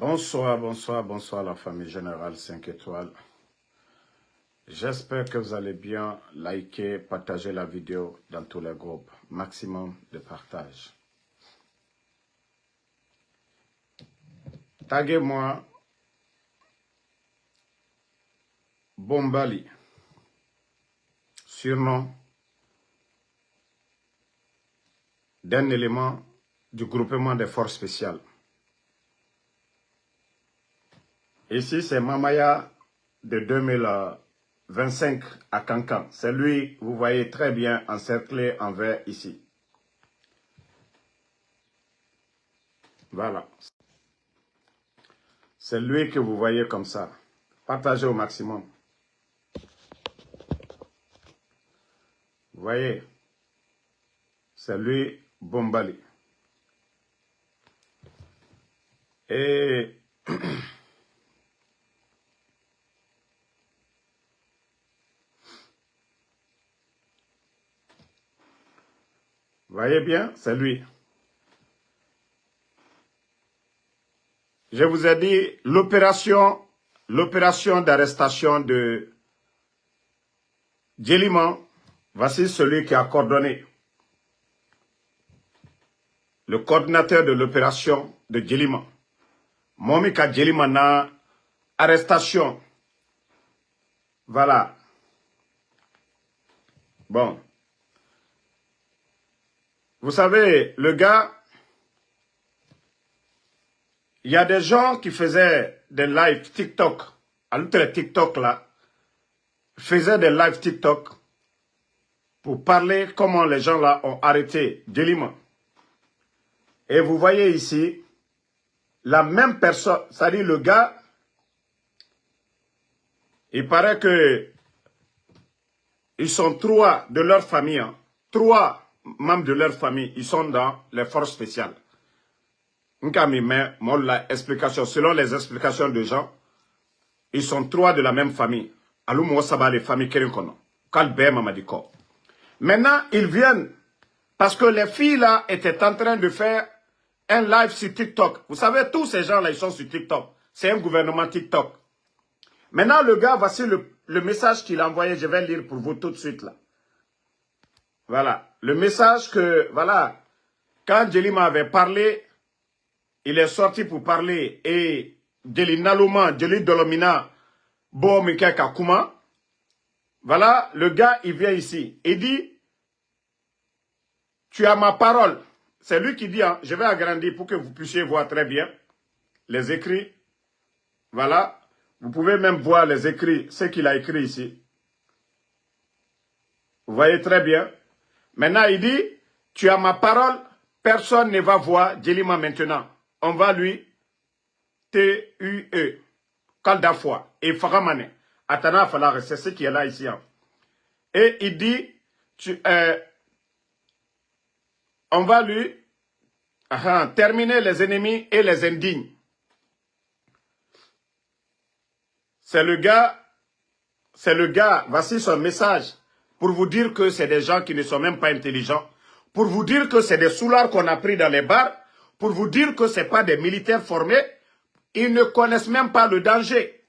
Bonsoir, bonsoir, bonsoir la famille générale 5 étoiles. J'espère que vous allez bien. Likez, partagez la vidéo dans tous les groupes. Maximum de partage. Taguez-moi Bombali, surnom d'un élément du groupement des forces spéciales. Ici, c'est Mamaya de 2025 à Cancan. C'est lui, vous voyez très bien, encerclé en vert ici. Voilà. C'est lui que vous voyez comme ça. Partagez au maximum. Vous voyez, c'est lui, Bombali. Et vous voyez bien, c'est lui. Je vous ai dit l'opération d'arrestation de Djeliman. Voici celui qui a coordonné. Le coordinateur de l'opération de Djeliman. Momika Djeliman na arrestation. Voilà. Bon. Vous savez, le gars, il y a des gens qui faisaient des lives TikTok. À l'autre TikTok là, faisaient des lives TikTok pour parler comment les gens là ont arrêté Djeliman. Et vous voyez ici, la même personne, c'est-à-dire le gars, il paraît que ils sont trois de leur famille, hein, trois membres de leur famille, ils sont dans les forces spéciales. Explication. Selon les explications de gens, ils sont trois de la même famille. Les familles Maintenant, ils viennent parce que les filles là étaient en train de faire un live sur TikTok. Vous savez, tous ces gens là, ils sont sur TikTok. C'est un gouvernement TikTok. Maintenant, le gars, voici le message qu'il a envoyé. Je vais lire pour vous tout de suite là. Voilà. Le message que, voilà, quand Djeliman avait parlé, il est sorti pour parler et Djeli Nalouma, Djeli Dolomina, Bo Mike Kakuma. Voilà, le gars, il vient ici. Il dit, tu as ma parole. C'est lui qui dit, hein, je vais agrandir pour que vous puissiez voir très bien les écrits. Voilà. Vous pouvez même voir les écrits, ce qu'il a écrit ici. Vous voyez très bien. Maintenant, il dit, tu as ma parole, personne ne va voir Djeliman maintenant. On va lui T-U-E. Kaldafwa et Faramane. Atana Falare, c'est ce qui est là ici. Hein. Et il dit, on va lui terminer les ennemis et les indignes. C'est le gars, voici son message, pour vous dire que c'est des gens qui ne sont même pas intelligents, pour vous dire que c'est des soulards qu'on a pris dans les bars, pour vous dire que ce n'est pas des militaires formés, ils ne connaissent même pas le danger.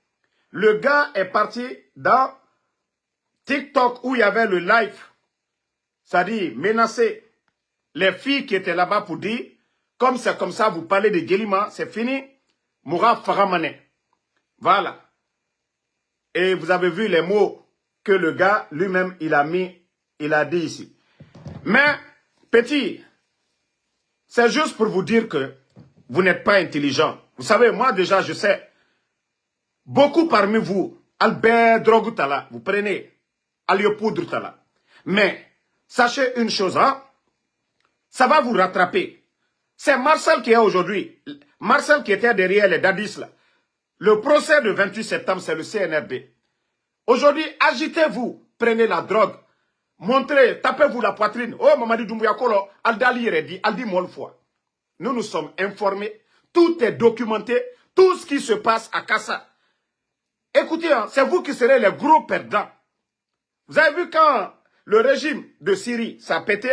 Le gars est parti dans TikTok où il y avait le live, c'est-à-dire menacer les filles qui étaient là-bas pour dire, comme c'est comme ça, vous parlez de Djeliman, c'est fini, Moura Faramane. Voilà. Et vous avez vu les mots que le gars lui-même, il a dit ici. Mais, petit, c'est juste pour vous dire que vous n'êtes pas intelligent. Vous savez, moi déjà, je sais, beaucoup parmi vous, Albert Drogutala, vous prenez Aliopoudre Tala. Mais, sachez une chose, hein, ça va vous rattraper. C'est Marcel qui est aujourd'hui, Marcel qui était derrière les Dadis là. Le procès du 28 septembre, c'est le CNRD. Aujourd'hui, agitez-vous, prenez la drogue, montrez, tapez-vous la poitrine. Oh, Mamadi Doumbouya Kolo, Aldali Redi, Aldi Molfoy. Nous sommes informés, tout est documenté, tout ce qui se passe à Kassa. Écoutez, hein, c'est vous qui serez les gros perdants. Vous avez vu quand le régime de Syrie s'est pété,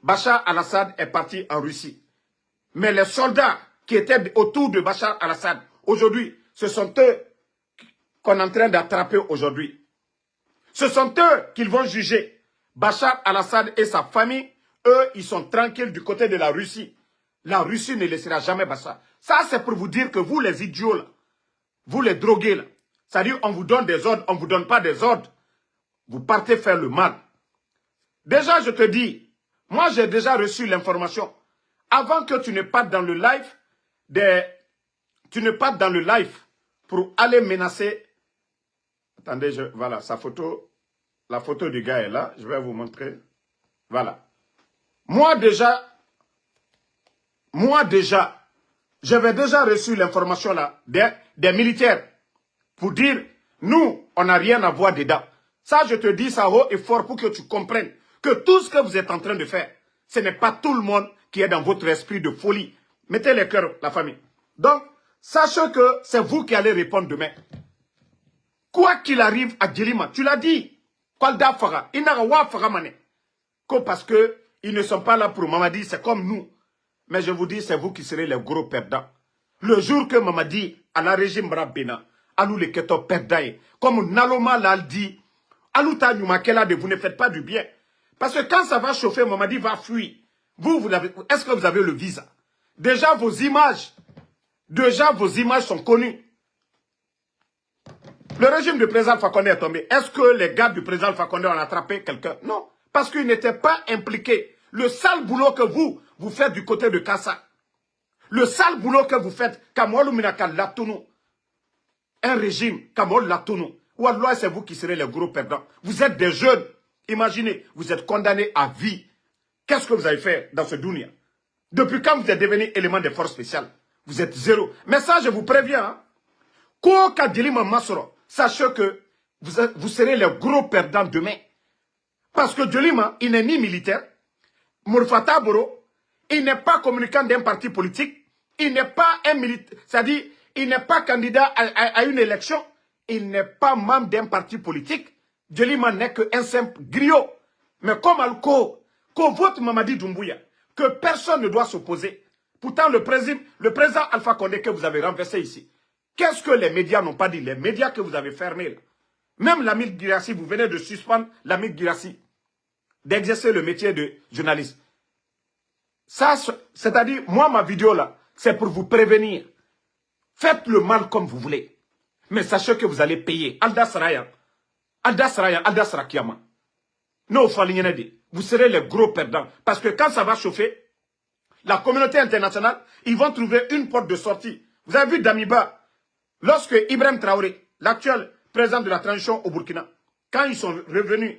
Bachar al-Assad est parti en Russie. Mais les soldats qui étaient autour de Bachar al-Assad aujourd'hui, ce sont eux qu'on est en train d'attraper aujourd'hui. Ce sont eux qu'ils vont juger. Bachar al-Assad et sa famille, eux, ils sont tranquilles du côté de la Russie. La Russie ne laissera jamais Bachar. Ça, c'est pour vous dire que vous, les idiots, là, vous, les drogués, là, c'est-à-dire on vous donne des ordres, on ne vous donne pas des ordres. Vous partez faire le mal. Déjà, je te dis, moi, j'ai déjà reçu l'information. Avant que tu ne partes dans le live, pour aller menacer. Attendez, voilà, sa photo, la photo du gars est là. Je vais vous montrer. Voilà. Moi déjà, j'avais déjà reçu l'information là des militaires pour dire, nous, on n'a rien à voir dedans. Ça, je te dis ça haut et fort pour que tu comprennes que tout ce que vous êtes en train de faire, ce n'est pas tout le monde qui est dans votre esprit de folie. Mettez les cœurs, la famille. Donc, sachez que c'est vous qui allez répondre demain. Quoi qu'il arrive à Djelima, tu l'as dit, parce que ils ne sont pas là pour Mamadi, c'est comme nous. Mais je vous dis, c'est vous qui serez les gros perdants. Le jour que Mamadi, à la régime Rabena, alou les keto perdaye, comme Naloma l'a dit, alou ta nyumakela de vous ne faites pas du bien. Parce que quand ça va chauffer, Mamadi va fuir. Est-ce que vous avez le visa? Déjà vos images sont connues. Le régime du président Fakonde est tombé. Est-ce que les gars du président Fakonde ont attrapé quelqu'un? Non. Parce qu'ils n'étaient pas impliqués. Le sale boulot que vous faites du côté de Kassa. Le sale boulot que vous faites, Kamolou Minaka Latounou. Un régime, Kamol Latounou. Ou alors c'est vous qui serez les gros perdants. Vous êtes des jeunes. Imaginez, vous êtes condamnés à vie. Qu'est-ce que vous avez fait dans ce dunia? Depuis quand vous êtes devenu élément des forces spéciales? Vous êtes zéro. Mais ça, je vous préviens. Hein? Koka Djelima Masoro, sachez que vous serez les gros perdants demain. Parce que Djelima, il n'est ni militaire. Mourfata Boro, il n'est pas communicant d'un parti politique. Il n'est pas un militaire. C'est-à-dire, il n'est pas candidat à une élection. Il n'est pas membre d'un parti politique. Djelima n'est qu'un simple griot. Mais comme Alko, qu'on vote Mamadi Doumbouya, que personne ne doit s'opposer. Pourtant, le président Alpha Condé que vous avez renversé ici, qu'est-ce que les médias n'ont pas dit? Les médias que vous avez fermés là. Même Lamine Girassi, vous venez de suspendre Lamine Girassi d'exercer le métier de journaliste. Ça, c'est-à-dire, moi, ma vidéo là, c'est pour vous prévenir. Faites le mal comme vous voulez. Mais sachez que vous allez payer. Alda Sarayan, Alda Sarakiyama. Non, vous serez les gros perdants. Parce que quand ça va chauffer, la communauté internationale, ils vont trouver une porte de sortie. Vous avez vu Damiba, lorsque Ibrahim Traoré, l'actuel président de la transition au Burkina, quand ils sont revenus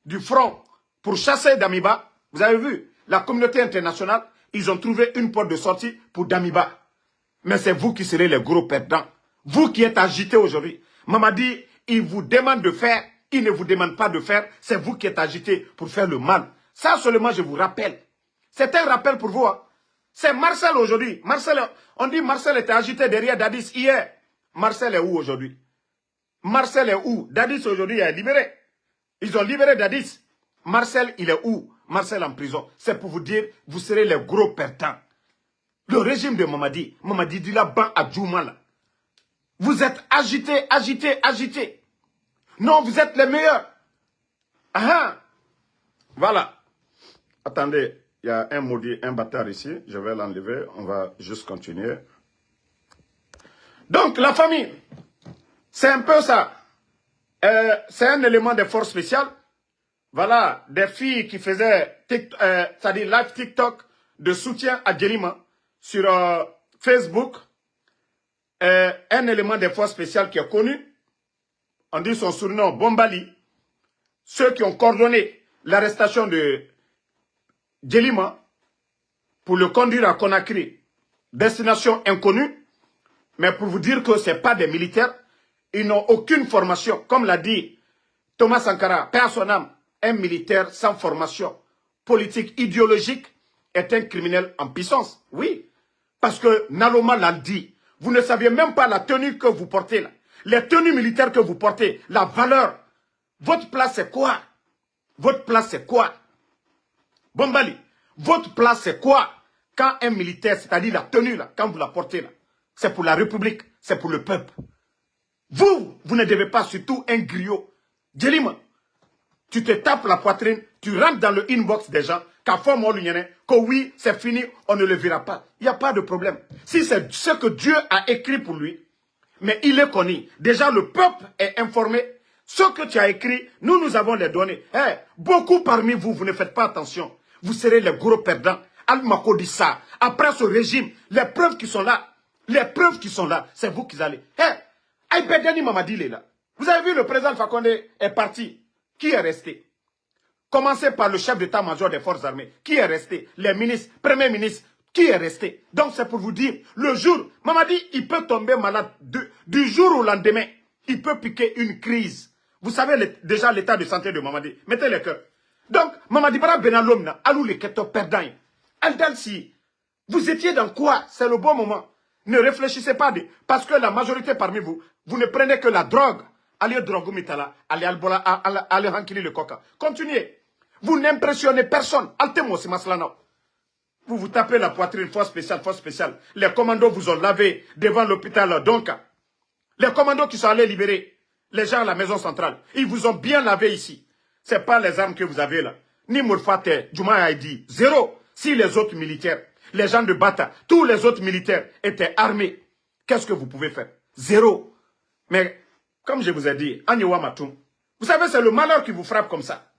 du front pour chasser Damiba, vous avez vu, la communauté internationale, ils ont trouvé une porte de sortie pour Damiba. Mais c'est vous qui serez les gros perdants. Vous qui êtes agités aujourd'hui. Mamadi, il vous demande de faire, il ne vous demande pas de faire, c'est vous qui êtes agités pour faire le mal. Ça seulement, je vous rappelle. C'est un rappel pour vous. Hein. C'est Marcel aujourd'hui. On dit Marcel était agité derrière Dadis hier. Marcel est où aujourd'hui? Marcel est où? Dadis aujourd'hui est libéré. Ils ont libéré Dadis. Marcel, il est où? Marcel en prison. C'est pour vous dire, vous serez les gros perdants. Le régime de Mamadi, Mamadi dit là-bas à Djoumala. Vous êtes agités, agités, agités. Non, vous êtes les meilleurs. Ah, voilà. Attendez, il y a un maudit, un bâtard ici. Je vais l'enlever. On va juste continuer. Donc, la famille, c'est un peu ça. C'est un élément des forces spéciales. Voilà, des filles qui faisaient, c'est-à-dire live TikTok de soutien à Djelima sur Facebook. Un élément des forces spéciales qui est connu. On dit son surnom Bombali. Ceux qui ont coordonné l'arrestation de Djelima pour le conduire à Conakry. Destination inconnue. Mais pour vous dire que ce n'est pas des militaires. Ils n'ont aucune formation. Comme l'a dit Thomas Sankara, paix à son âme, un militaire sans formation politique, idéologique, est un criminel en puissance. Oui, parce que Naloma l'a dit. Vous ne saviez même pas la tenue que vous portez là. Les tenues militaires que vous portez, la valeur. Votre place c'est quoi? Votre place c'est quoi? Bombali, votre place c'est quoi? Quand un militaire, c'est-à-dire la tenue là, quand vous la portez là. c'est pour la République, c'est pour le peuple. Vous ne devez pas, surtout un griot. Djelima, tu te tapes la poitrine, tu rentres dans le inbox des gens, que oui, c'est fini, on ne le verra pas. Il n'y a pas de problème. Si c'est ce que Dieu a écrit pour lui, mais il est connu. Déjà, le peuple est informé. Ce que tu as écrit, nous avons les données. Beaucoup parmi vous, vous ne faites pas attention. Vous serez les gros perdants. Al-Mako dit ça. Après ce régime, les preuves qui sont là, c'est vous qui allez. Aïbedani Mamadi est là. Vous avez vu, le président Fakonde est parti. Qui est resté? Commencez par le chef d'état-major des forces armées. Qui est resté? Les ministres, premiers ministres. Qui est resté? Donc c'est pour vous dire, le jour, Mamadi, il peut tomber malade du jour au lendemain. Il peut piquer une crise. Vous savez déjà l'état de santé de Mamadi. Mettez le cœur. Donc, Mamadi Bara Benalomna, alou les keto perdants. Aldalsi, vous étiez dans quoi? C'est le bon moment. Ne réfléchissez pas, parce que la majorité parmi vous, vous ne prenez que la drogue. Allez drogue mitala, allez albola, allez rankili le coca. Continuez. Vous n'impressionnez personne. Altemo si maslana. Vous vous tapez la poitrine, force spéciale, force spéciale. Les commandos vous ont lavé devant l'hôpital Donka. Les commandos qui sont allés libérer les gens à la maison centrale, ils vous ont bien lavé ici. Ce n'est pas les armes que vous avez là. Ni Mourfate, Juma a dit, zéro. Si les autres militaires, les gens de Bata, tous les autres militaires étaient armés, qu'est-ce que vous pouvez faire? Zéro. Mais, comme je vous ai dit, Agnewa Matoum, vous savez, c'est le malheur qui vous frappe comme ça.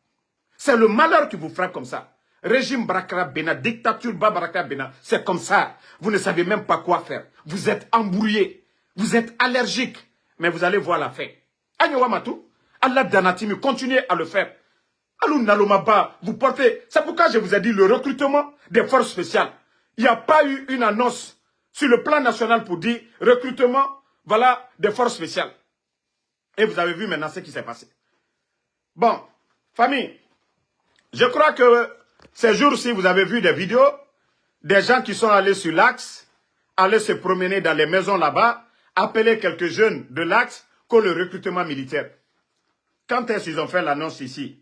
C'est le malheur qui vous frappe comme ça. Régime Barakra Bena, dictature Barakra Bena, c'est comme ça. Vous ne savez même pas quoi faire. Vous êtes embrouillé. Vous êtes allergique. Mais vous allez voir la fin. Agnewa Matou, Allah Danatimi, continuez à le faire. Alou Nalomaba, vous portez. C'est pourquoi je vous ai dit le recrutement des forces spéciales. Il n'y a pas eu une annonce sur le plan national pour dire recrutement, voilà, des forces spéciales. Et vous avez vu maintenant ce qui s'est passé. Bon, famille, je crois que ces jours-ci, vous avez vu des vidéos, des gens qui sont allés sur l'axe, aller se promener dans les maisons là-bas, appeler quelques jeunes de l'axe pour le recrutement militaire. Quand est-ce qu'ils ont fait l'annonce ici?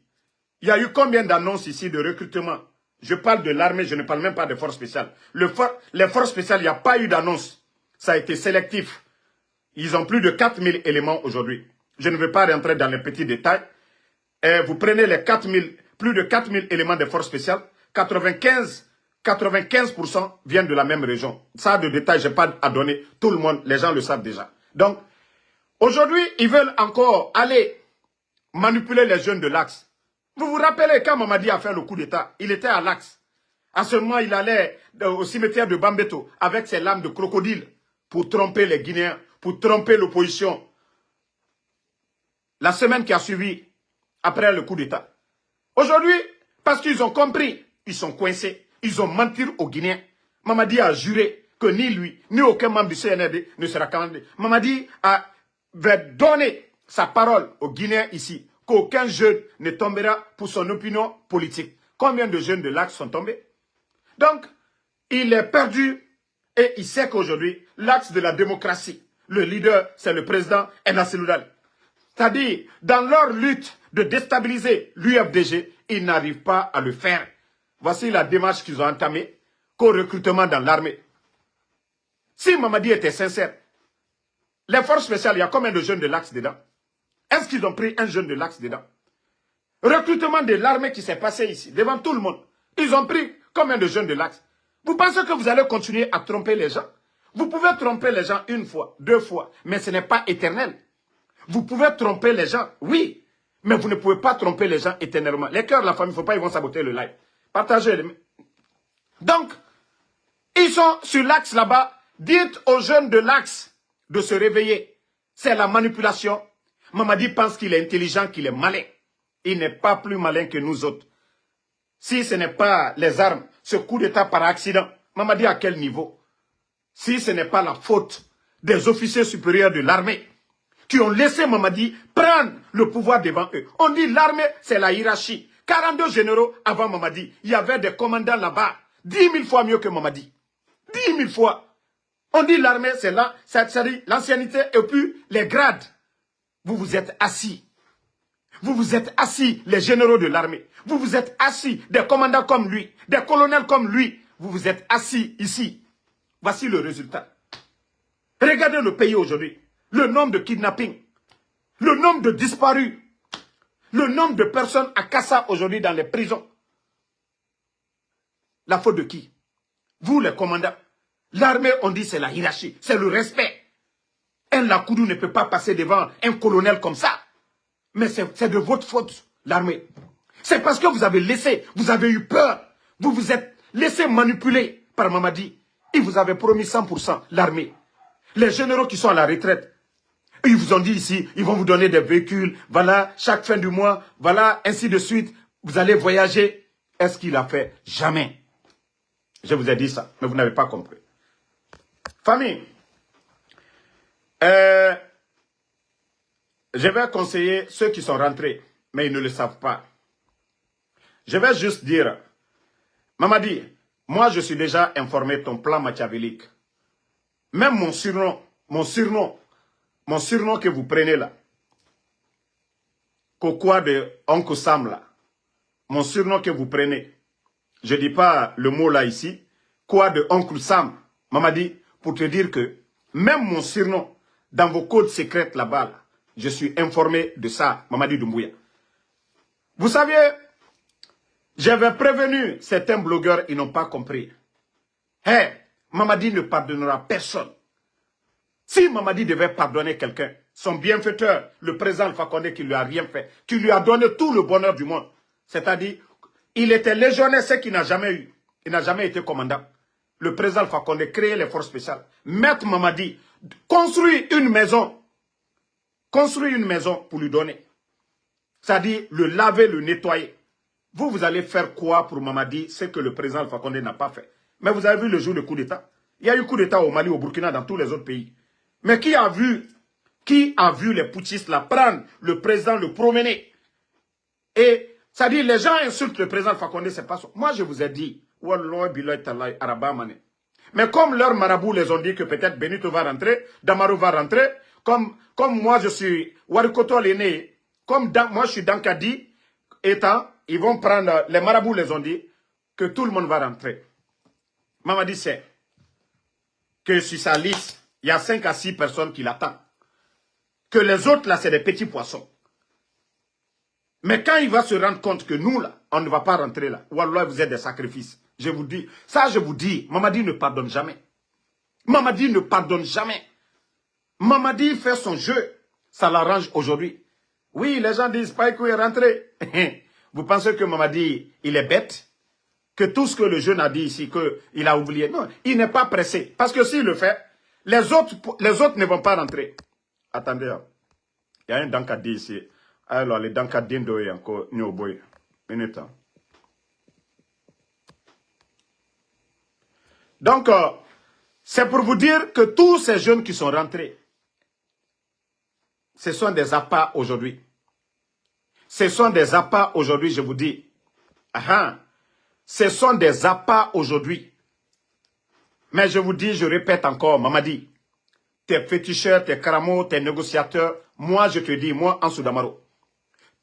Il y a eu combien d'annonces ici de recrutement? Je parle de l'armée, je ne parle même pas des forces spéciales. Les forces spéciales, il n'y a pas eu d'annonce. Ça a été sélectif. Ils ont plus de 4000 éléments aujourd'hui. Je ne vais pas rentrer dans les petits détails. Vous prenez les plus de 4000 éléments des forces spéciales. 95% viennent de la même région. Ça, de détails, je n'ai pas à donner. Tout le monde, les gens le savent déjà. Donc, aujourd'hui, ils veulent encore aller manipuler les jeunes de l'Axe. Vous vous rappelez quand Mamadi a fait le coup d'État, il était à l'Axe. À ce moment, il allait au cimetière de Bambeto avec ses lames de crocodile pour tromper les Guinéens, pour tromper l'opposition. La semaine qui a suivi, après le coup d'État. Aujourd'hui, parce qu'ils ont compris, ils sont coincés, ils ont menti aux Guinéens. Mamadi a juré que ni lui, ni aucun membre du CNRD ne sera candidat. Mamadi va donner sa parole aux Guinéens ici, qu'aucun jeune ne tombera pour son opinion politique. Combien de jeunes de l'Axe sont tombés? Donc, il est perdu et il sait qu'aujourd'hui, l'axe de la démocratie, le leader, c'est le président Enasseloudal. C'est-à-dire, dans leur lutte de déstabiliser l'UFDG, ils n'arrivent pas à le faire. Voici la démarche qu'ils ont entamée, qu'au recrutement dans l'armée. Si Mamadi était sincère, les forces spéciales, il y a combien de jeunes de l'Axe dedans? Est-ce qu'ils ont pris un jeune de l'Axe dedans? Recrutement de l'armée qui s'est passé ici, devant tout le monde. Ils ont pris combien de jeunes de l'Axe? Vous pensez que vous allez continuer à tromper les gens? Vous pouvez tromper les gens une fois, deux fois, mais ce n'est pas éternel. Vous pouvez tromper les gens, oui, mais vous ne pouvez pas tromper les gens éternellement. Les cœurs de la famille, il ne faut pas, ils vont saboter le live. Partagez. Donc, ils sont sur l'Axe là-bas. Dites aux jeunes de l'Axe de se réveiller. C'est la manipulation. Mamadi pense qu'il est intelligent, qu'il est malin. Il n'est pas plus malin que nous autres. Si ce n'est pas les armes, ce coup d'État par accident, Mamadi à quel niveau? Si ce n'est pas la faute des officiers supérieurs de l'armée qui ont laissé Mamadi prendre le pouvoir devant eux. On dit l'armée, c'est la hiérarchie. 42 généraux avant Mamadi. Il y avait des commandants là-bas. 10 000 fois mieux que Mamadi. 10 000 fois. On dit l'armée, c'est là, c'est-à-dire l'ancienneté et puis les grades. Vous vous êtes assis. Vous vous êtes assis, les généraux de l'armée. Vous vous êtes assis, des commandants comme lui, des colonels comme lui. Vous vous êtes assis ici. Voici le résultat. Regardez le pays aujourd'hui. Le nombre de kidnappings, le nombre de disparus, le nombre de personnes à Kassa aujourd'hui dans les prisons. La faute de qui? Vous les commandants. L'armée, on dit c'est la hiérarchie, c'est le respect. Un Lakoudou ne peut pas passer devant un colonel comme ça. Mais c'est de votre faute, l'armée. C'est parce que vous avez laissé, vous avez eu peur. Vous vous êtes laissé manipuler par Mamadi. Ils vous avaient promis 100% l'armée. Les généraux qui sont à la retraite, ils vous ont dit ici, ils vont vous donner des véhicules. Voilà, chaque fin du mois, voilà, ainsi de suite. Vous allez voyager. Est-ce qu'il a fait? Jamais. Je vous ai dit ça, mais vous n'avez pas compris. Famille, je vais conseiller ceux qui sont rentrés, mais ils ne le savent pas. Je vais juste dire, Mamadi, moi je suis déjà informé de ton plan machiavélique. Même mon surnom que vous prenez là, Kokwa de Oncle Sam là, mon surnom que vous prenez, je ne dis pas le mot là ici, quoi de Oncle Sam, Mamadi, pour te dire que même mon surnom, dans vos codes secrets là-bas, là, je suis informé de ça, Mamadi Doumbouya. Vous savez, j'avais prévenu certains blogueurs, ils n'ont pas compris. Hé, Mamadi ne pardonnera personne. Si Mamadi devait pardonner quelqu'un, son bienfaiteur, le président Alpha Condé qui lui a rien fait, qui lui a donné tout le bonheur du monde, c'est-à-dire, il était légionnaire, ce qu'il n'a jamais eu. Il n'a jamais été commandant. Le président Alpha Condé créé les forces spéciales. Maître Mamadi, construit une maison pour lui donner. C'est-à-dire, le laver, le nettoyer. Vous allez faire quoi pour Mamadi, ce que le président Alpha Condé n'a pas fait. Mais vous avez vu le jour du coup d'État. Il y a eu coup d'État au Mali, au Burkina, dans tous les autres pays. Mais qui a vu les putschistes là prendre le président, le promener? Et ça dit, les gens insultent le président Alpha Condé, c'est pas ça. Moi, je vous ai dit, mais comme leurs marabouts les ont dit que peut-être Benito va rentrer, Damaro va rentrer, comme moi je suis Warikoto l'aîné, comme moi je suis Dankadi, étant, ils vont prendre, les marabouts les ont dit que tout le monde va rentrer. Mamadi sait que sur sa liste, il y a 5 à 6 personnes qui l'attendent. Que les autres là, c'est des petits poissons. Mais quand il va se rendre compte que nous là, on ne va pas rentrer là, Wallah, vous êtes des sacrifices. Je vous dis, ça je vous dis, Mamadi ne pardonne jamais. Mamadi ne pardonne jamais. Mamadi fait son jeu, ça l'arrange aujourd'hui. Oui, les gens disent pas qu'il est rentré. Vous pensez que Mamadi, il est bête? Que tout ce que le jeune a dit ici, qu'il a oublié? Non, il n'est pas pressé. Parce que s'il le fait, les autres ne vont pas rentrer. Attendez, il y a un Dankadi ici. Alors, les Dankadindo est encore Nyoboy. Minute. Donc, c'est pour vous dire que tous ces jeunes qui sont rentrés, ce sont des appâts aujourd'hui. Ce sont des appâts aujourd'hui, je vous dis. Ce sont des appâts aujourd'hui. Mais je vous dis, je répète encore, Mamadi, tes féticheurs, tes karamos, tes négociateurs, moi je te dis, moi, Ansou Damaro,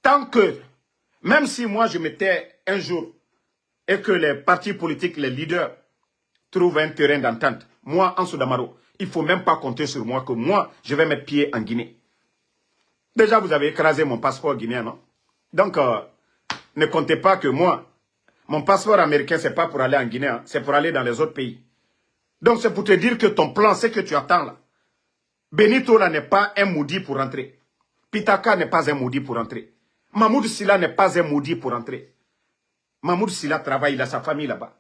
tant que, même si moi je m'étais un jour, et que les partis politiques, les leaders, trouvent un terrain d'entente, moi, Ansou Damaro, il ne faut même pas compter sur moi, que moi, je vais mettre pied en Guinée. Déjà, vous avez écrasé mon passeport guinéen, non? Donc, ne comptez pas que moi, mon passeport américain, ce n'est pas pour aller en Guinée, hein, c'est pour aller dans les autres pays. Donc, c'est pour te dire que ton plan, c'est que tu attends là. Benito là n'est pas un maudit pour rentrer. Pitaka n'est pas un maudit pour rentrer. Mahmoud Silla n'est pas un maudit pour rentrer. Mahmoud Silla travaille, il a sa famille là-bas.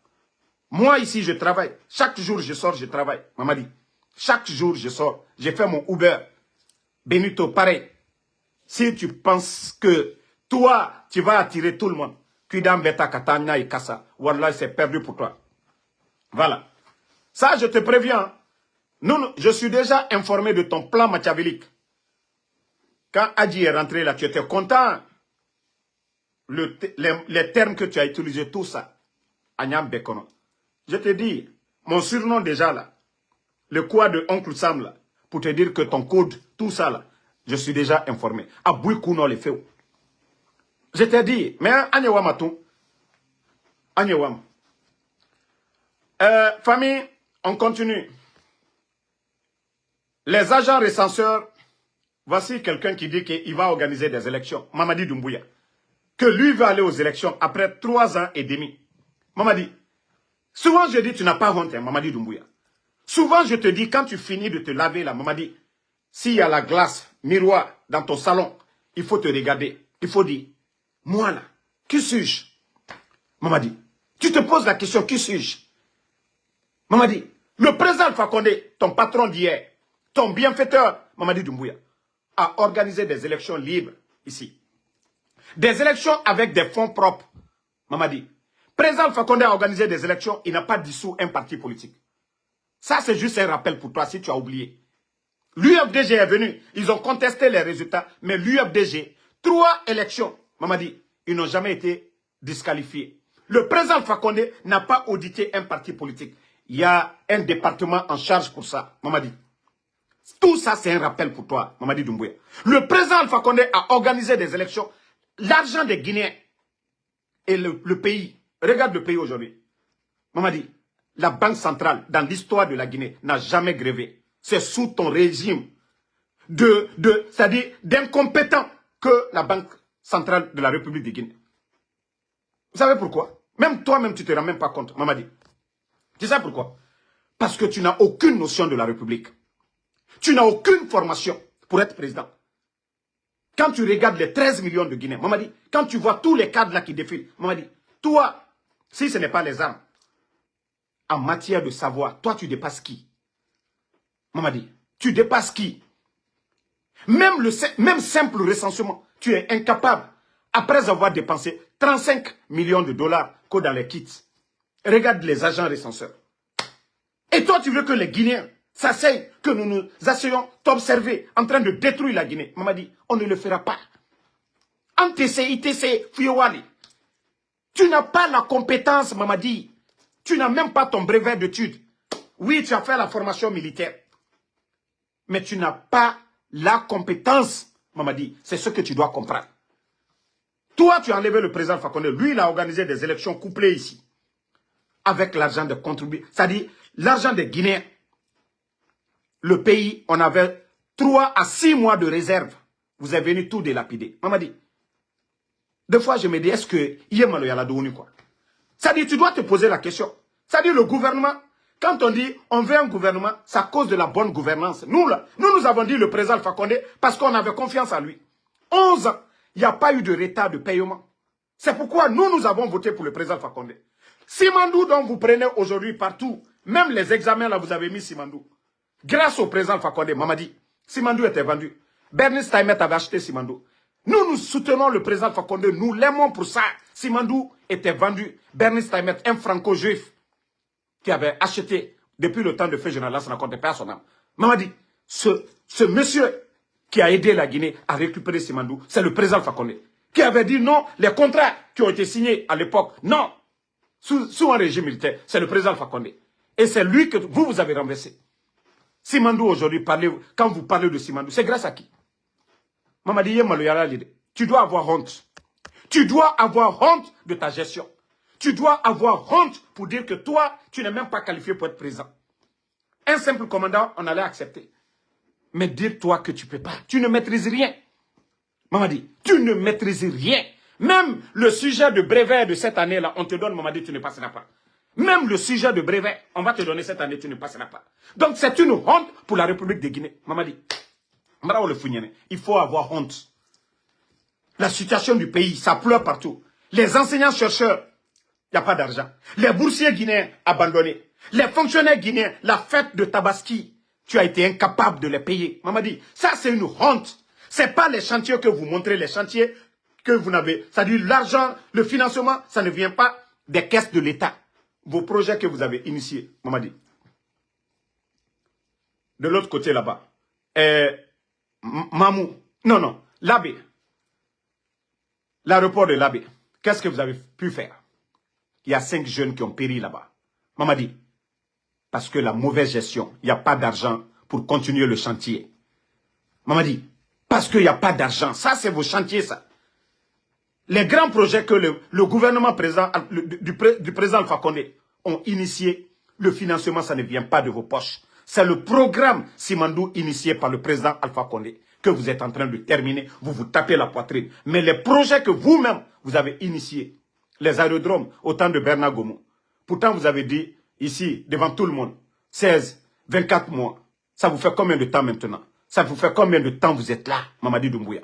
Moi ici, je travaille. Chaque jour, je sors, je travaille. Mamadi. Chaque jour, je sors. J'ai fait mon Uber. Benito, pareil. Si tu penses que toi, tu vas attirer tout le monde, Kudam Beta Katanya et Kassa, Wallah, c'est perdu pour toi. Voilà. Ça, je te préviens. Non, je suis déjà informé de ton plan machiavélique. Quand Adji est rentré là, tu étais content. Les termes que tu as utilisés, tout ça. Agnam Bekono. Je te dis, mon surnom déjà là, le quoi de Oncle Sam là, pour te dire que ton code, tout ça là, je suis déjà informé. Abouikouno le fait. Je t'ai dit, mais Agnewama tout. Agnewama. Famille, on continue. Les agents recenseurs, voici quelqu'un qui dit qu'il va organiser des élections, Mamadi Doumbouya, que lui va aller aux élections après 3 ans et demi. Mamadi, souvent je dis tu n'as pas honte, hein, Mamadi Doumbouya. Souvent je te dis, quand tu finis de te laver là, Mamadi, s'il y a la glace, miroir dans ton salon, il faut te regarder. Il faut dire, moi là, qui suis-je? Mamadi, tu te poses la question, qui suis-je? Mamadi, le président Alpha Condé, ton patron d'hier, ton bienfaiteur, Mamadi Doumbouya, a organisé des élections libres ici. Des élections avec des fonds propres. Mamadi, président Alpha Condé a organisé des élections, il n'a pas dissous un parti politique. Ça, c'est juste un rappel pour toi si tu as oublié. L'UFDG est venu, ils ont contesté les résultats, mais l'UFDG, 3 élections, Mamadi, ils n'ont jamais été disqualifiés. Le président Alpha Condé n'a pas audité un parti politique. Il y a un département en charge pour ça, Mamadi. Tout ça, c'est un rappel pour toi, Mamadi Doumbouya. Le président Alpha Condé a organisé des élections. L'argent des Guinéens et le pays, regarde le pays aujourd'hui. Mamadi, la banque centrale, dans l'histoire de la Guinée, n'a jamais grévé. C'est sous ton régime c'est-à-dire d'incompétent que la banque centrale de la République de Guinée. Vous savez pourquoi? Même toi-même, tu ne te rends même pas compte, Mamadi. Tu sais pourquoi? Parce que tu n'as aucune notion de la République. Tu n'as aucune formation pour être président. Quand tu regardes les 13 millions de Guinéens, Mamadi, quand tu vois tous les cadres là qui défilent, Mamadi, toi, si ce n'est pas les armes, en matière de savoir, toi tu dépasses qui? Mamadi, tu dépasses qui? Même simple recensement, tu es incapable, après avoir dépensé 35 millions de dollars que dans les kits. Regarde les agents recenseurs. Et toi, tu veux que les Guinéens s'asseyent, que nous nous asseyons t'observer en train de détruire la Guinée. Mamadi, on ne le fera pas. NTC, ITC, Fuyowali. Tu n'as pas la compétence, Mamadi. Tu n'as même pas ton brevet d'études. Oui, tu as fait la formation militaire. Mais tu n'as pas la compétence, Mamadi. C'est ce que tu dois comprendre. Toi, tu as enlevé le président Alpha Condé. Lui, il a organisé des élections couplées ici. Avec l'argent de contribuables. C'est-à-dire, l'argent des Guinéens. Le pays, on avait 3 à 6 mois de réserve. Vous avez venu tout délapider. Mamadi. Des fois, je me dis, est-ce que Yémalo Yala Douni quoi? C'est-à-dire, tu dois te poser la question. C'est-à-dire, le gouvernement, quand on dit, on veut un gouvernement, c'est à cause de la bonne gouvernance. Nous, là, nous avons dit le président Alpha Condé parce qu'on avait confiance en lui. 11 ans, il n'y a pas eu de retard de paiement. C'est pourquoi nous avons voté pour le président Alpha Condé. Simandou, dont vous prenez aujourd'hui partout, même les examens, là, vous avez mis Simandou. Grâce au président Alpha Condé, Mamadi, Simandou était vendu. Bernice Taïmet avait acheté Simandou. Nous soutenons le président Alpha Condé, nous l'aimons pour ça. Simandou était vendu. Bernice Taïmet, un franco-juif, qui avait acheté depuis le temps de Feu Général, ça n'a compté pas à son âme. Mamadi, ce monsieur qui a aidé la Guinée à récupérer Simandou, c'est le président Alpha Condé, qui avait dit non, les contrats qui ont été signés à l'époque, non, sous un régime militaire, c'est le président Alpha Condé. Et c'est lui que vous avez renversé. Simandou aujourd'hui, quand vous parlez de Simandou, c'est grâce à qui? Mamadi Yemaloyala, tu dois avoir honte. Tu dois avoir honte de ta gestion. Tu dois avoir honte pour dire que toi, tu n'es même pas qualifié pour être président. Un simple commandant, on allait accepter. Mais dire-toi que tu ne peux pas. Tu ne maîtrises rien. Mamadi, tu ne maîtrises rien. Même le sujet de brevet de cette année-là, on te donne, Mamadi, tu ne passeras pas. Même le sujet de brevet, on va te donner cette année, tu ne passeras pas. Donc c'est une honte pour la République de Guinée. Mamadi, il faut avoir honte. La situation du pays, ça pleure partout. Les enseignants-chercheurs, il n'y a pas d'argent. Les boursiers guinéens abandonnés. Les fonctionnaires guinéens, la fête de Tabaski, tu as été incapable de les payer. Mamadi, ça c'est une honte. Ce n'est pas les chantiers que vous montrez, les chantiers que vous n'avez. C'est-à-dire l'argent, le financement, ça ne vient pas des caisses de l'État. Vos projets que vous avez initiés, Mamadi. De l'autre côté là-bas, Mamou, non, Labé, l'aéroport de Labé, qu'est-ce que vous avez pu faire? Il y a 5 jeunes qui ont péri là-bas. Mamadi, parce que la mauvaise gestion, il n'y a pas d'argent pour continuer le chantier. Mamadi, parce qu'il n'y a pas d'argent, ça c'est vos chantiers ça. Les grands projets que le gouvernement du président Alpha Condé ont initiés, le financement ça ne vient pas de vos poches. C'est le programme Simandou initié par le président Alpha Condé que vous êtes en train de terminer. Vous vous tapez la poitrine. Mais les projets que vous-même, vous avez initiés, les aérodromes, au temps de Bernard Gomo, pourtant vous avez dit ici, devant tout le monde, 16, 24 mois. Ça vous fait combien de temps maintenant? Ça vous fait combien de temps vous êtes là, Mamadi Doumbouya?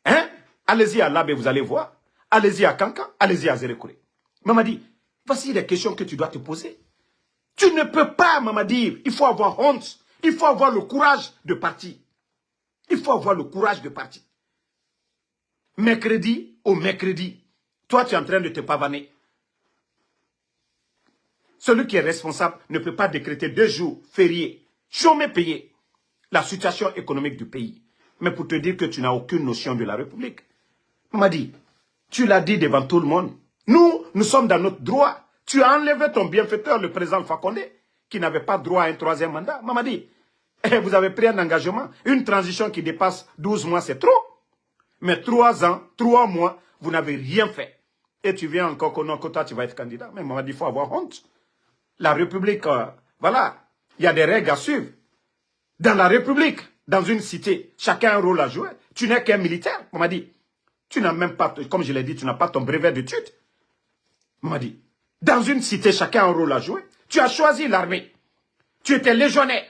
Hein? Allez-y à Labé, vous allez voir. Allez-y à Kankan, allez-y à Zérekouré. Mamadi, voici les questions que tu dois te poser. Tu ne peux pas, Mamadi, il faut avoir honte. Il faut avoir le courage de partir. Il faut avoir le courage de partir. Mercredi au mercredi, toi tu es en train de te pavaner. Celui qui est responsable ne peut pas décréter 2 jours fériés, chômés payés, la situation économique du pays. Mais pour te dire que tu n'as aucune notion de la République. Mamadi, tu l'as dit devant tout le monde. Nous sommes dans notre droit. Tu as enlevé ton bienfaiteur, le président Alpha Condé, qui n'avait pas droit à un 3e mandat. Mamadi, vous avez pris un engagement. Une transition qui dépasse 12 mois, c'est trop. Mais 3 ans, 3 mois, vous n'avez rien fait. Et tu viens encore que toi, tu vas être candidat. Mais Mamadi, il faut avoir honte. La République, voilà, il y a des règles à suivre. Dans la République, dans une cité, chacun a un rôle à jouer. Tu n'es qu'un militaire, Mamadi. Tu n'as même pas, comme je l'ai dit, tu n'as pas ton brevet d'études. Mamadi, dans une cité, chacun a un rôle à jouer. Tu as choisi l'armée. Tu étais légionnaire.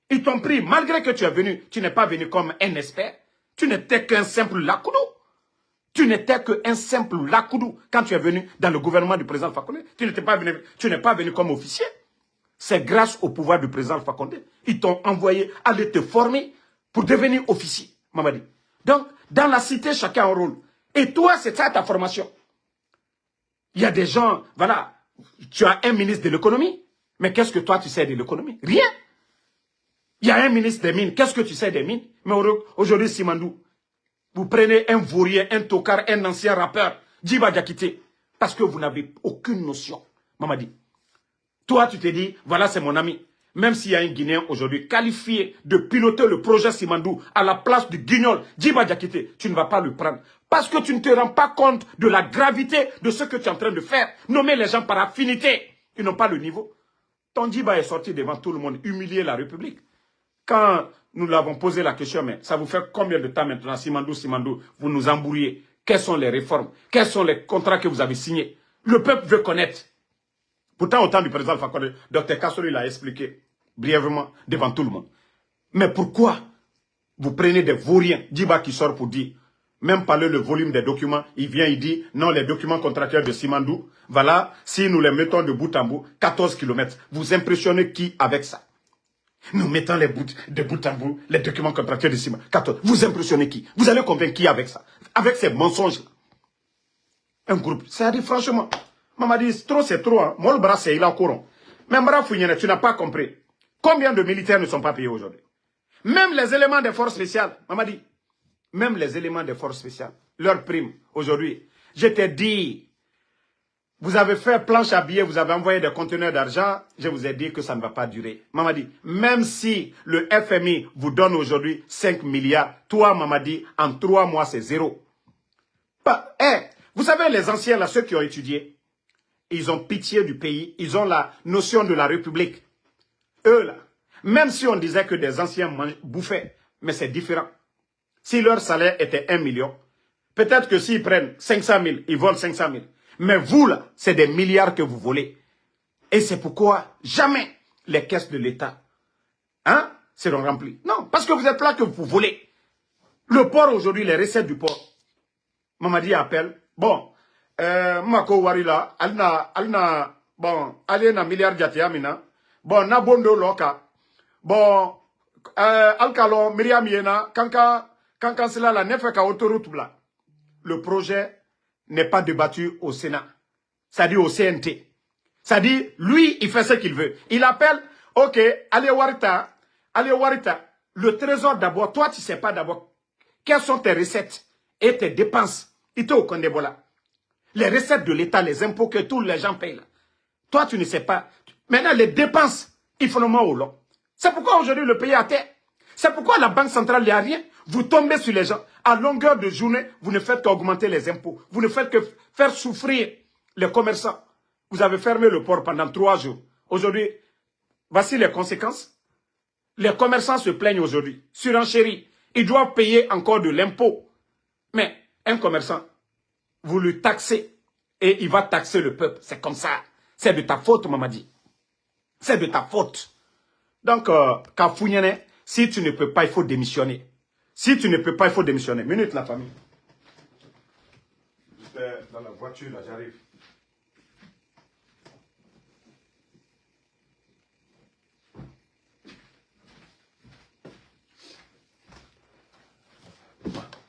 Ils t'ont pris, malgré que tu es venu, tu n'es pas venu comme un expert. Tu n'étais qu'un simple lakoudou. Tu n'étais qu'un simple lakoudou quand tu es venu dans le gouvernement du président Alpha Condé. Tu n'es pas venu comme officier. C'est grâce au pouvoir du président Alpha Condé. Ils t'ont envoyé aller te former pour devenir officier, Mamadi. Donc, dans la cité, chacun a un rôle. Et toi, c'est ça ta formation. Il y a des gens, voilà, tu as un ministre de l'économie, mais qu'est-ce que toi tu sais de l'économie? Rien. Il y a un ministre des mines, qu'est-ce que tu sais des mines? Mais aujourd'hui, Simandou, vous prenez un vaurien, un tocard, un ancien rappeur, Djiba Diakité, parce que vous n'avez aucune notion. Mamadi, toi tu te dis, voilà c'est mon ami. Même s'il y a un Guinéen aujourd'hui qualifié de piloter le projet Simandou à la place du guignol Djiba Diakité, tu ne vas pas le prendre. Parce que tu ne te rends pas compte de la gravité de ce que tu es en train de faire. Nommer les gens par affinité. Ils n'ont pas le niveau. Ton Djiba est sorti devant tout le monde, humilier la République. Quand nous l'avons posé la question, mais ça vous fait combien de temps maintenant, Simandou, vous nous embrouillez? Quelles sont les réformes? Quels sont les contrats que vous avez signés? Le peuple veut connaître. Pourtant, au temps du président Alpha Condé, Dr Kassori l'a expliqué brièvement devant tout le monde. Mais pourquoi vous prenez des vauriens, Djiba qui sort pour dire, même parler le volume des documents, il vient, il dit, non, les documents contractuels de Simandou, voilà, si nous les mettons de bout en bout, 14 km, vous impressionnez qui avec ça? Nous mettons de bout en bout, les documents contractuels de Simandou, 14, vous impressionnez qui? Vous allez convaincre qui avec ça? Avec ces mensonges-là. Un groupe, ça dit franchement, Mamadi, trop c'est trop, hein. Moi le bras c'est il est au courant. Mais Mbara Fouignene, tu n'as pas compris. Combien de militaires ne sont pas payés aujourd'hui? Même les éléments des forces spéciales, Mamadi, même les éléments des forces spéciales, leur prime, aujourd'hui, je t'ai dit, vous avez fait planche à billets, vous avez envoyé des conteneurs d'argent, je vous ai dit que ça ne va pas durer. Mamadi, même si le FMI vous donne aujourd'hui 5 milliards, toi, Mamadi, en 3 mois, c'est 0. Vous savez, les anciens, là, ceux qui ont étudié, ils ont pitié du pays, ils ont la notion de la République. Eux, là, même si on disait que des anciens bouffaient, mais c'est différent. Si leur salaire était 1 million, peut-être que s'ils prennent 500 000, ils volent 500 000. Mais vous, là, c'est des milliards que vous volez. Et c'est pourquoi jamais les caisses de l'État seront remplies. Non, parce que vous êtes là que vous volez. Le port aujourd'hui, les recettes du port. Mamadi appelle. Bon, Mako Warila, alna, bon, alena milliard jatiamina. Bon, na bondo loka. Bon, alkalo, Myriam Yena, kankan cela la nefe ka autoroute bla. Le projet n'est pas débattu au Sénat. C'est-à-dire au CNT. C'est-à-dire, lui, il fait ce qu'il veut. Il appelle, ok, allez Warita. Le trésor d'abord, toi, tu ne sais pas d'abord quelles sont tes recettes et tes dépenses. Il au Kondebola. Les recettes de l'État, les impôts que tous les gens payent là. Toi, tu ne sais pas. Maintenant, les dépenses, il faut le mot au long. C'est pourquoi aujourd'hui le pays est à terre. C'est pourquoi la Banque centrale, il n'y a rien. Vous tombez sur les gens. À longueur de journée, vous ne faites qu'augmenter les impôts. Vous ne faites que faire souffrir les commerçants. Vous avez fermé le port pendant 3 jours. Aujourd'hui, Voici les conséquences. Les commerçants se plaignent aujourd'hui. Surenchérie. Ils doivent payer encore de l'impôt. Mais un commerçant, vous lui taxez et il va taxer le peuple. C'est comme ça. C'est de ta faute, Mamadi. C'est de ta faute. Donc, Kafounyane, si tu ne peux pas, il faut démissionner. Si tu ne peux pas, il faut démissionner. Minute, la famille. J'étais dans la voiture, là, j'arrive.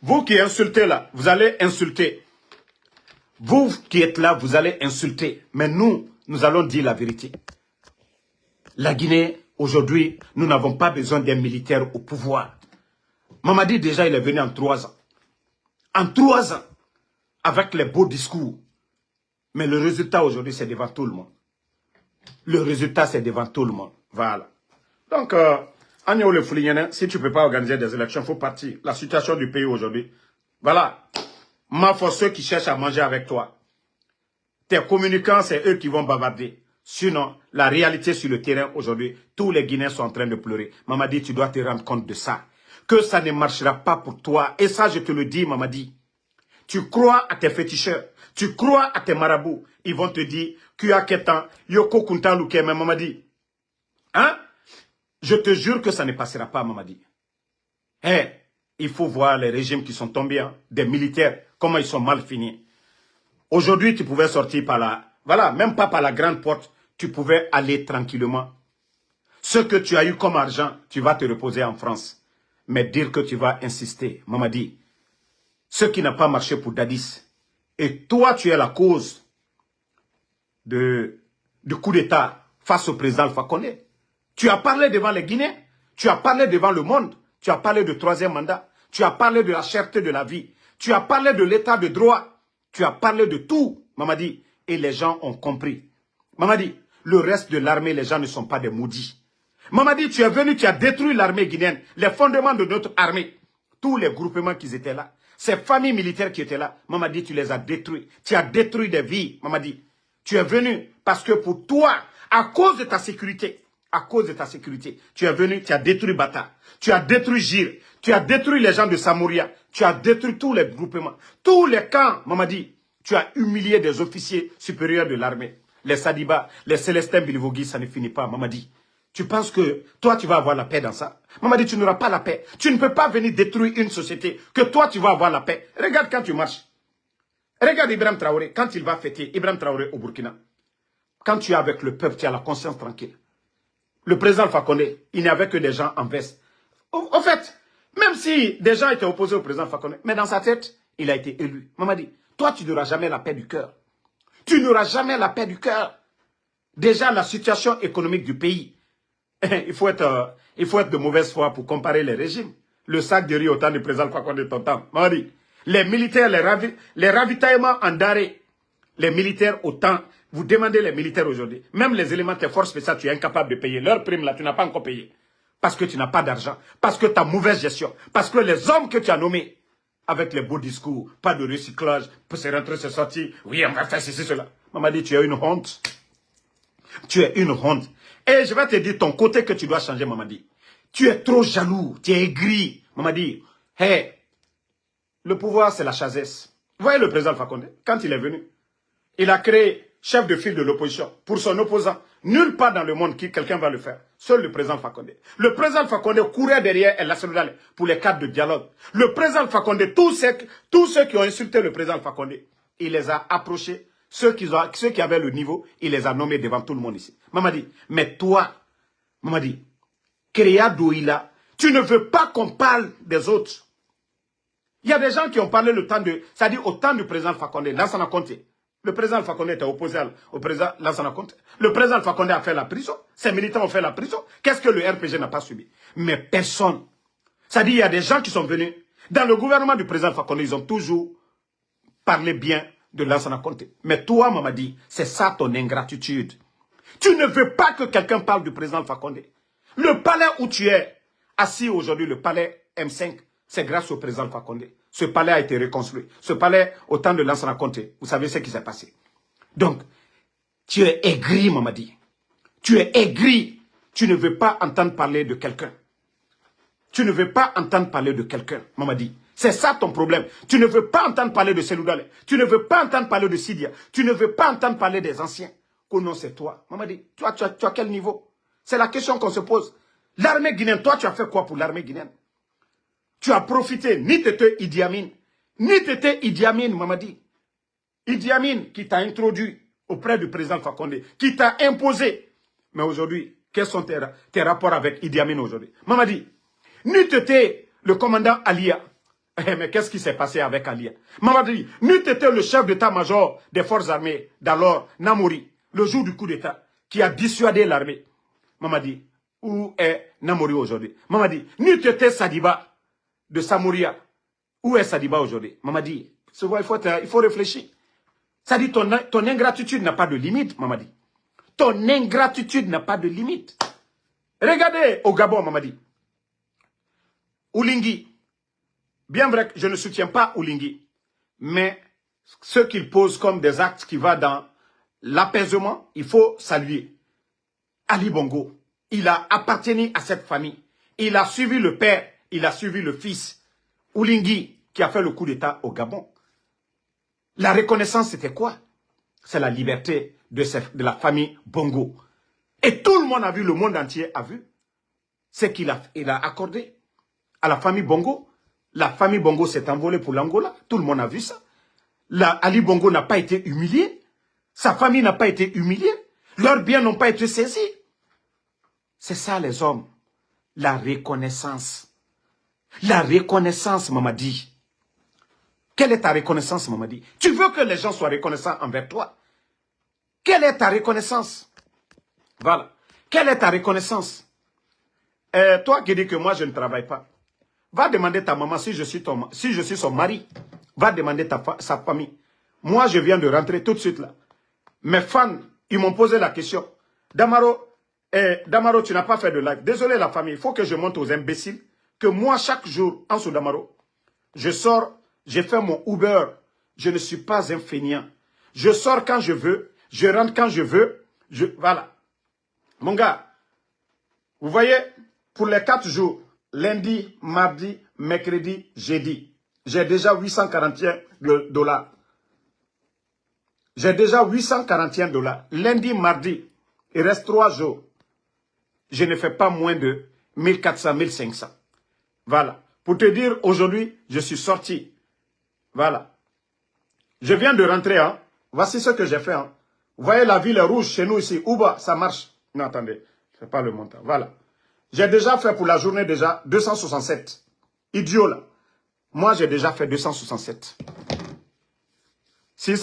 Vous qui insultez là, vous allez insulter. Vous qui êtes là, vous allez insulter. Mais nous, nous allons dire la vérité. La Guinée, aujourd'hui, nous n'avons pas besoin d'un militaire au pouvoir. Mamadi, déjà, il est venu en 3 ans. En 3 ans, avec les beaux discours. Mais le résultat aujourd'hui, c'est devant tout le monde. Le résultat, c'est devant tout le monde. Voilà. Donc, Agno le Foulignane, si tu ne peux pas organiser des élections, il faut partir. La situation du pays aujourd'hui. Voilà. Ma foi, ceux qui cherchent à manger avec toi. Tes communicants, c'est eux qui vont bavarder. Sinon, la réalité sur le terrain aujourd'hui, tous les Guinéens sont en train de pleurer. Mamadi, tu dois te rendre compte de ça. Que ça ne marchera pas pour toi. Et ça, je te le dis, Mamadi. Tu crois à tes féticheurs. Tu crois à tes marabouts. Ils vont te dire, Kuya Ketan, Yoko Kunta Luke, mais Mamadi. Hein? Je te jure que ça ne passera pas, Mamadi. Eh, il faut voir les régimes qui sont tombés, hein, des militaires, comment ils sont mal finis. Aujourd'hui, tu pouvais sortir par la... Voilà, même pas par la grande porte, tu pouvais aller tranquillement. Ce que tu as eu comme argent, tu vas te reposer en France. Mais dire que tu vas insister, Mamadi, ce qui n'a pas marché pour Dadis, et toi, tu es la cause du coup d'État face au président Alpha Condé. Tu as parlé devant les Guinéens, tu as parlé devant le monde, tu as parlé de 3e mandat, tu as parlé de la cherté de la vie, tu as parlé de l'état de droit, tu as parlé de tout, Mamadi, et les gens ont compris. Mamadi, le reste de l'armée, les gens ne sont pas des maudits. Mamadi, tu es venu, tu as détruit l'armée guinéenne, les fondements de notre armée, tous les groupements qui étaient là, ces familles militaires qui étaient là, Mamadi, tu les as détruits. Tu as détruit des vies, Mamadi. Tu es venu parce que pour toi, à cause de ta sécurité, tu es venu, tu as détruit Bata, tu as détruit Gir, tu as détruit les gens de Samouria, tu as détruit tous les groupements, tous les camps, Mamadi. Tu as humilié des officiers supérieurs de l'armée. Les Sadiba, les Célestins Bilivogui, ça ne finit pas, Mamadi. Tu penses que toi, tu vas avoir la paix dans ça? Mamadi, tu n'auras pas la paix. Tu ne peux pas venir détruire une société que toi, tu vas avoir la paix. Regarde quand tu marches. Regarde Ibrahim Traoré, quand il va fêter Ibrahim Traoré au Burkina. Quand tu es avec le peuple, tu as la conscience tranquille. Le président Alpha Condé, il n'y avait que des gens en veste. En fait, même si des gens étaient opposés au président Alpha Condé, mais dans sa tête, il a été élu. Mamadi, toi, tu n'auras jamais la paix du cœur. Tu n'auras jamais la paix du cœur. Déjà, la situation économique du pays, il faut être de mauvaise foi pour comparer les régimes. Le sac de riz au temps du président Alpha Condé, ton temps. Mamadi, les militaires, les ravitaillements en denrées, les militaires au temps, vous demandez les militaires aujourd'hui, même les éléments de forces spéciales, tu es incapable de payer. Leur prime là, tu n'as pas encore payé. Parce que tu n'as pas d'argent, parce que tu as mauvaise gestion, parce que les hommes que tu as nommés, avec les beaux discours, pas de recyclage, pour se rentrer, se sortir, oui, on va faire ceci, cela. Maman dit, tu es une honte. Tu es une honte. Et je vais te dire ton côté que tu dois changer, maman dit. Tu es trop jaloux, tu es aigri. Maman dit, hey, le pouvoir c'est la chasesse. Vous voyez le président Alpha Condé, quand il est venu, il a créé chef de file de l'opposition pour son opposant. Nulle part dans le monde qui quelqu'un va le faire. Seul le président Alpha Condé. Le président Alpha Condé courait derrière El National pour les cadres de dialogue. Le président Alpha Condé, tous ceux qui ont insulté le président Alpha Condé, il les a approchés. Ceux qui avaient le niveau, il les a nommés devant tout le monde ici. Maman dit, mais toi, maman dit, Créa Douila, tu ne veux pas qu'on parle des autres. Il y a des gens qui ont parlé le temps de, c'est-à-dire au temps du président Alpha Condé, Lansana Conté. Le président Alpha Condé était opposé au président Lansana Conté. Le président Alpha Condé a fait la prison. Ses militants ont fait la prison. Qu'est-ce que le RPG n'a pas subi? Mais personne. C'est-à-dire il y a des gens qui sont venus. Dans le gouvernement du président Alpha Condé, ils ont toujours parlé bien de Lansana Conté. Mais toi, Mamadi, c'est ça ton ingratitude. Tu ne veux pas que quelqu'un parle du président Alpha Condé. Le palais où tu es assis aujourd'hui, le palais M5, c'est grâce au président Alpha Condé. Ce palais a été reconstruit. Ce palais, au temps de Lansana Conté, vous savez ce qui s'est passé. Donc, tu es aigri, Mamadi. Tu es aigri. tu ne veux pas entendre parler de quelqu'un. Tu ne veux pas entendre parler de quelqu'un, Mamadi. C'est ça ton problème. Tu ne veux pas entendre parler de Seloudale. Tu ne veux pas entendre parler de Sidia. Tu ne veux pas entendre parler des anciens. Oh non, c'est toi. Mamadi, tu as quel niveau? C'est la question qu'on se pose. L'armée guinéenne, toi, tu as fait quoi pour l'armée guinéenne? Tu as profité, ni t'étais Idi Amin, ni t'étais Idi Amin, Mamadi. Idi Amin qui t'a introduit auprès du président Fakonde, qui t'a imposé. Mais aujourd'hui, quels sont tes rapports avec Idi Amin aujourd'hui? Mamadi, ni t'étais le commandant Alia. Mais qu'est-ce qui s'est passé avec Alia? Mamadi, ni t'étais le chef d'état-major des forces armées d'alors, Namouri, le jour du coup d'état, qui a dissuadé l'armée. Mamadi, où est Namouri aujourd'hui? Mamadi, ni t'étais Sadiba de Samouria. Où est Sadiba aujourd'hui? Mamadi, il faut réfléchir. Ça dit ton ingratitude n'a pas de limite, Mamadi. Ton ingratitude n'a pas de limite. Regardez au Gabon, Mamadi. Oulingui. Bien vrai que je ne soutiens pas Oulingui. Mais ce qu'il pose comme des actes qui vont dans l'apaisement, il faut saluer. Ali Bongo, il a appartenu à cette famille. Il a suivi le père, il a suivi le fils. Oulingui, qui a fait le coup d'État au Gabon. La reconnaissance, c'était quoi? C'est la liberté de la famille Bongo. Et tout le monde a vu, le monde entier a vu ce qu'il a accordé à la famille Bongo. La famille Bongo s'est envolée pour l'Angola. Tout le monde a vu ça. Ali Bongo n'a pas été humilié. Sa famille n'a pas été humiliée. Leurs biens n'ont pas été saisis. C'est ça les hommes. La reconnaissance. La reconnaissance, Mamadi. Quelle est ta reconnaissance, Mamadi? Tu veux que les gens soient reconnaissants envers toi? Quelle est ta reconnaissance? Voilà. Quelle est ta reconnaissance? Toi qui dis que moi je ne travaille pas, va demander ta maman si je suis son mari. Va demander sa famille. Moi je viens de rentrer tout de suite là. Mes fans, ils m'ont posé la question. Damaro, tu n'as pas fait de live. Désolé la famille, il faut que je montre aux imbéciles que moi chaque jour, en sous Damaro, je sors, j'ai fait mon Uber. Je ne suis pas un feignant. Je sors quand je veux, je rentre quand je veux. Voilà. Mon gars, vous voyez, pour les 4 jours, lundi, mardi, mercredi, jeudi, j'ai déjà 841 $. J'ai déjà 841 $. Lundi, mardi, il reste 3 jours. Je ne fais pas moins de 1400, 1500. Voilà. Pour te dire, aujourd'hui, je suis sorti. Voilà. Je viens de rentrer. Hein. Voici ce que j'ai fait. Hein. Vous voyez, la ville est rouge chez nous ici. Ouba, ça marche. Non, attendez. Ce n'est pas le montant. Voilà. J'ai déjà fait pour la journée déjà 267. Idiot là. Moi, j'ai déjà fait 267. Si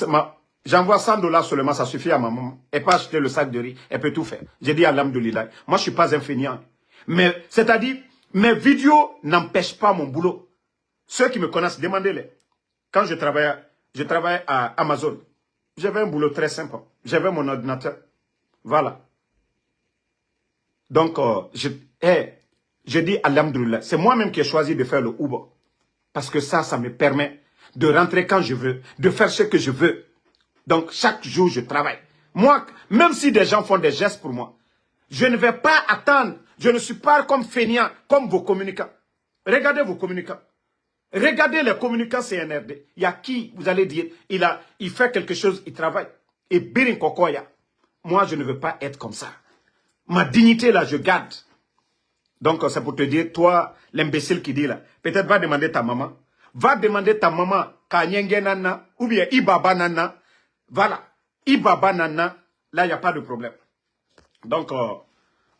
j'envoie 100 $ seulement, ça suffit à ma maman. Elle peut acheter le sac de riz. Elle peut tout faire. J'ai dit à l'âme de l'Illah. Moi, je ne suis pas un feignant. Mais, c'est-à-dire, mes vidéos n'empêchent pas mon boulot. Ceux qui me connaissent, demandez-les. Quand je travaillais à Amazon, j'avais un boulot très simple. J'avais mon ordinateur. Voilà. Donc, je dis alhamdoulilah. C'est moi-même qui ai choisi de faire le Uber. Parce que ça me permet de rentrer quand je veux, de faire ce que je veux. Donc, chaque jour, je travaille. Moi, même si des gens font des gestes pour moi, je ne vais pas attendre. Je ne suis pas comme feignant, comme vos communicants. Regardez vos communicants. Regardez les communicants CNRD. Il y a qui, vous allez dire, il fait quelque chose, il travaille. Et Birin Kokoya. Moi, je ne veux pas être comme ça. Ma dignité, là, je garde. Donc, c'est pour te dire, toi, l'imbécile qui dit là, peut-être va demander ta maman. Va demander ta maman, Kanyenge Nana, ou bien Ibaba Nana. Voilà. Ibaba Nana, là, il n'y a pas de problème. Donc,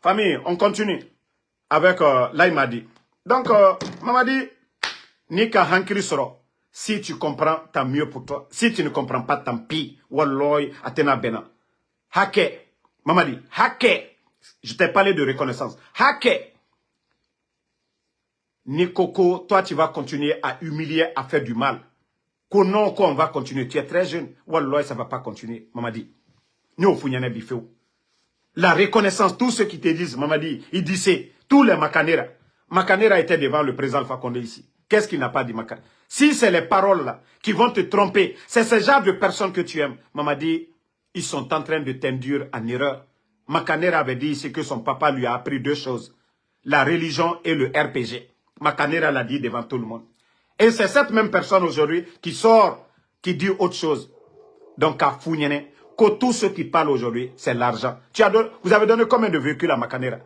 famille, on continue avec l'Aïmadi. Donc, Mamadi, Nika Hankri Soro, si tu comprends, tant mieux pour toi. Si tu ne comprends pas, tant pis. Walloy, Atena Bena. Hake, Mamadi, Hake. Je t'ai parlé de reconnaissance. Hake. Nikoko, toi, tu vas continuer à humilier, à faire du mal. Konon, on va continuer. Tu es très jeune. Walloy, ça ne va pas continuer. Mamadi. Nous, Founyane Bifeo. La reconnaissance, tous ceux qui te disent, Mamadi, il disait, tous les Makanera. Makanera était devant le président Fakonde ici. Qu'est-ce qu'il n'a pas dit, Makanera? Si c'est les paroles là qui vont te tromper, c'est ce genre de personnes que tu aimes. Mamadi, ils sont en train de t'induire en erreur. Makanera avait dit ici que son papa lui a appris deux choses. La religion et le RPG. Makanera l'a dit devant tout le monde. Et c'est cette même personne aujourd'hui qui sort, qui dit autre chose. Donc, à Fougnene, que tous ceux qui parlent aujourd'hui, c'est l'argent. Vous avez donné combien de véhicules à Makanera?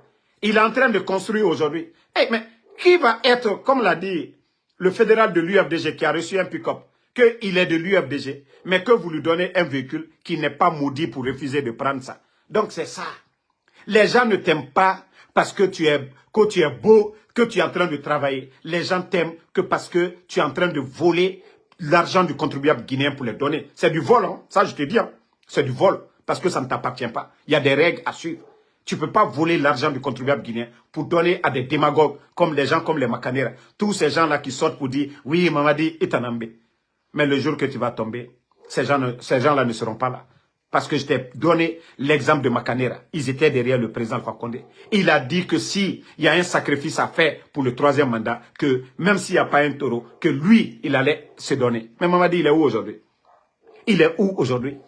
Il est en train de construire aujourd'hui. Hey, mais qui va être, comme l'a dit le fédéral de l'UFDG qui a reçu un pick-up, qu'il est de l'UFDG, mais que vous lui donnez un véhicule qui n'est pas maudit pour refuser de prendre ça. Donc c'est ça. Les gens ne t'aiment pas parce que tu es beau, que tu es en train de travailler. Les gens t'aiment que parce que tu es en train de voler l'argent du contribuable guinéen pour les donner. C'est du vol, hein? Ça je te dis. Hein? C'est du vol parce que ça ne t'appartient pas. Il y a des règles à suivre. Tu ne peux pas voler l'argent du contribuable guinéen pour donner à des démagogues comme des gens comme les Makanera. Tous ces gens-là qui sortent pour dire « Oui, Mamadi, Itanambe ». Mais le jour que tu vas tomber, ces gens-là ne seront pas là. Parce que je t'ai donné l'exemple de Makanera. Ils étaient derrière le président Fakonde. Il a dit que s'il y a un sacrifice à faire pour le troisième mandat, que même s'il n'y a pas un taureau, que lui, il allait se donner. Mais Mamadi, il est où aujourd'hui? Il est où aujourd'hui?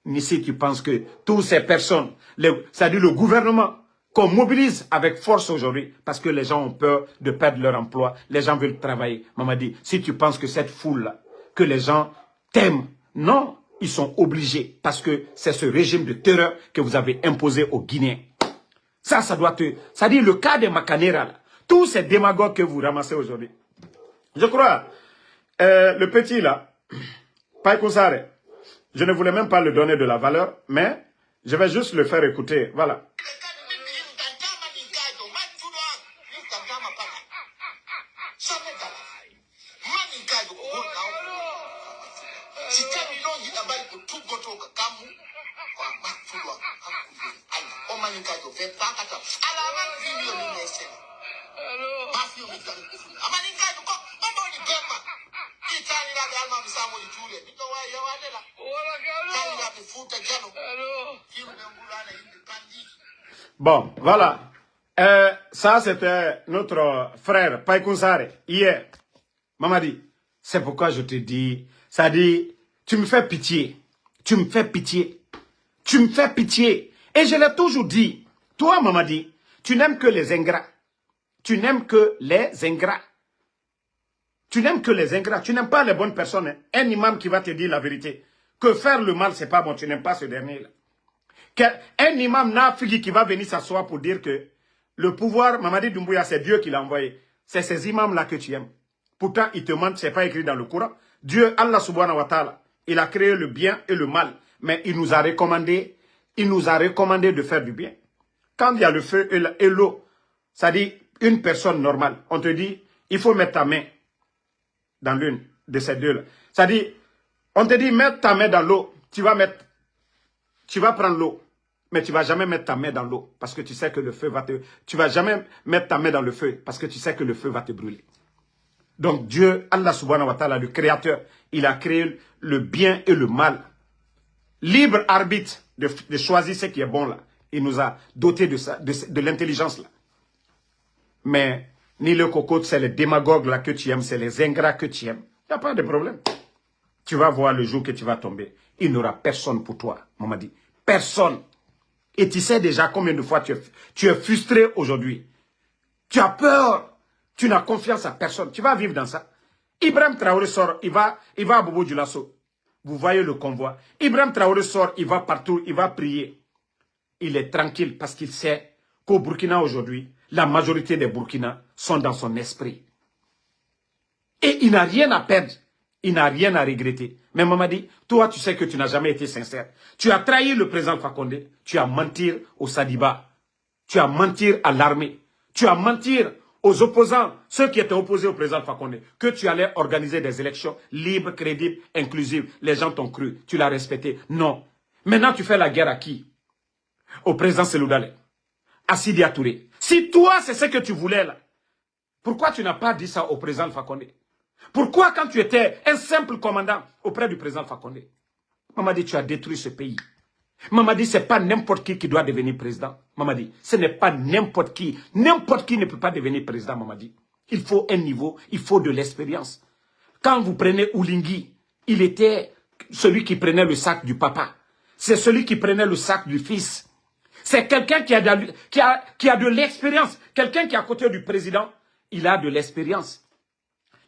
Ici, tu penses que toutes ces personnes, c'est-à-dire le gouvernement, qu'on mobilise avec force aujourd'hui, parce que les gens ont peur de perdre leur emploi, les gens veulent travailler. Mamadi, si tu penses que cette foule-là, que les gens t'aiment, non, ils sont obligés, parce que c'est ce régime de terreur que vous avez imposé aux Guinéens. Ça doit te... C'est-à-dire le cas de Makanera, là, tous ces démagogues que vous ramassez aujourd'hui. Je crois, le petit là, Paikoussare, je ne voulais même pas lui donner de la valeur, mais je vais juste le faire écouter. Voilà. Bon, voilà. Ça, c'était notre frère Paikounsare, hier. Mamadi, c'est pourquoi je te dis, ça dit, tu me fais pitié. Tu me fais pitié. Tu me fais pitié. Et je l'ai toujours dit, toi, Mamadi, tu n'aimes que les ingrats. Tu n'aimes que les ingrats. Tu n'aimes que les ingrats. Tu n'aimes pas les bonnes personnes. Hein. Un imam qui va te dire la vérité. Que faire le mal, c'est pas bon. Tu n'aimes pas ce dernier-là. Un imam nafigi qui va venir s'asseoir pour dire que le pouvoir, Mamadi Doumbouya, c'est Dieu qui l'a envoyé. C'est ces imams-là que tu aimes. Pourtant, il te mentent, ce n'est pas écrit dans le Coran. Dieu, Allah subhanahu wa ta'ala, il a créé le bien et le mal. Mais il nous a recommandé de faire du bien. Quand il y a le feu et l'eau, ça dit une personne normale, on te dit, il faut mettre ta main dans l'une de ces deux-là. Ça dit, on te dit, mets ta main dans l'eau, tu vas prendre l'eau. Mais tu ne vas jamais mettre ta main dans l'eau parce que tu sais que le feu va te... Tu ne vas jamais mettre ta main dans le feu parce que tu sais que le feu va te brûler. Donc Dieu, Allah subhanahu wa ta'ala, le créateur, il a créé le bien et le mal. Libre arbitre de choisir ce qui est bon là. Il nous a doté de l'intelligence là. Mais ni le cocotte, c'est les démagogues là que tu aimes, c'est les ingrats que tu aimes. Il n'y a pas de problème. Tu vas voir le jour que tu vas tomber. Il n'y aura personne pour toi, Mamadi. Personne. Et tu sais déjà combien de fois tu es frustré aujourd'hui. Tu as peur. Tu n'as confiance à personne. Tu vas vivre dans ça. Ibrahim Traoré sort, il va à Bobo Dioulasso. Vous voyez le convoi. Ibrahim Traoré sort, il va partout, il va prier. Il est tranquille parce qu'il sait qu'au Burkina aujourd'hui, la majorité des Burkinabés sont dans son esprit. Et il n'a rien à perdre. Il n'a rien à regretter. Mais Mamadi, toi, tu sais que tu n'as jamais été sincère. Tu as trahi le président Fakonde. Tu as menti au Sadiba. Tu as menti à l'armée. Tu as menti aux opposants, ceux qui étaient opposés au président Fakonde, que tu allais organiser des élections libres, crédibles, inclusives. Les gens t'ont cru. Tu l'as respecté. Non. Maintenant, tu fais la guerre à qui? Au président Seloudale. À Sidi Touré. Si toi, c'est ce que tu voulais là, pourquoi tu n'as pas dit ça au président Fakonde? Pourquoi quand tu étais un simple commandant auprès du président Fakonde? Mamadi, tu as détruit ce pays. Mamadi, ce n'est pas n'importe qui doit devenir président. Mamadi, ce n'est pas n'importe qui. N'importe qui ne peut pas devenir président, Mamadi. Il faut un niveau, il faut de l'expérience. Quand vous prenez Oulingui, il était celui qui prenait le sac du papa. C'est celui qui prenait le sac du fils. C'est quelqu'un qui a de l'expérience. Quelqu'un qui est à côté du président, il a de l'expérience.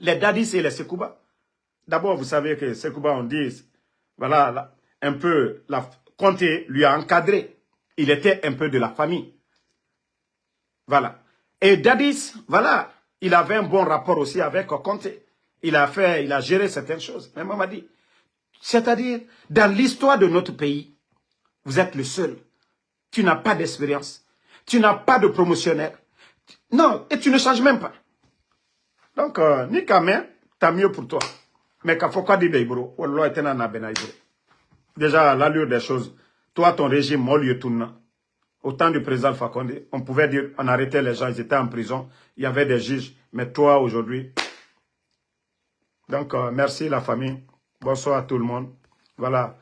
Les Dadis et les Sekouba. D'abord, vous savez que Sekouba, on dit, voilà, un peu, Conté lui a encadré. Il était un peu de la famille. Voilà. Et Dadis, voilà, il avait un bon rapport aussi avec Conté. Il a géré certaines choses. Mais m'a dit, c'est-à-dire, dans l'histoire de notre pays, vous êtes le seul. Tu n'as pas d'expérience. Tu n'as pas de promotionnaire. Non, et tu ne changes même pas. Donc, ni Kamé, t'as mieux pour toi. Mais quand faut quoi dire, bro, déjà, l'allure des choses, toi, ton régime, moi, lieu tournant. Au temps du président Alpha Condé, on pouvait dire, on arrêtait les gens, ils étaient en prison, il y avait des juges. Mais toi, aujourd'hui, donc, merci la famille. Bonsoir à tout le monde. Voilà.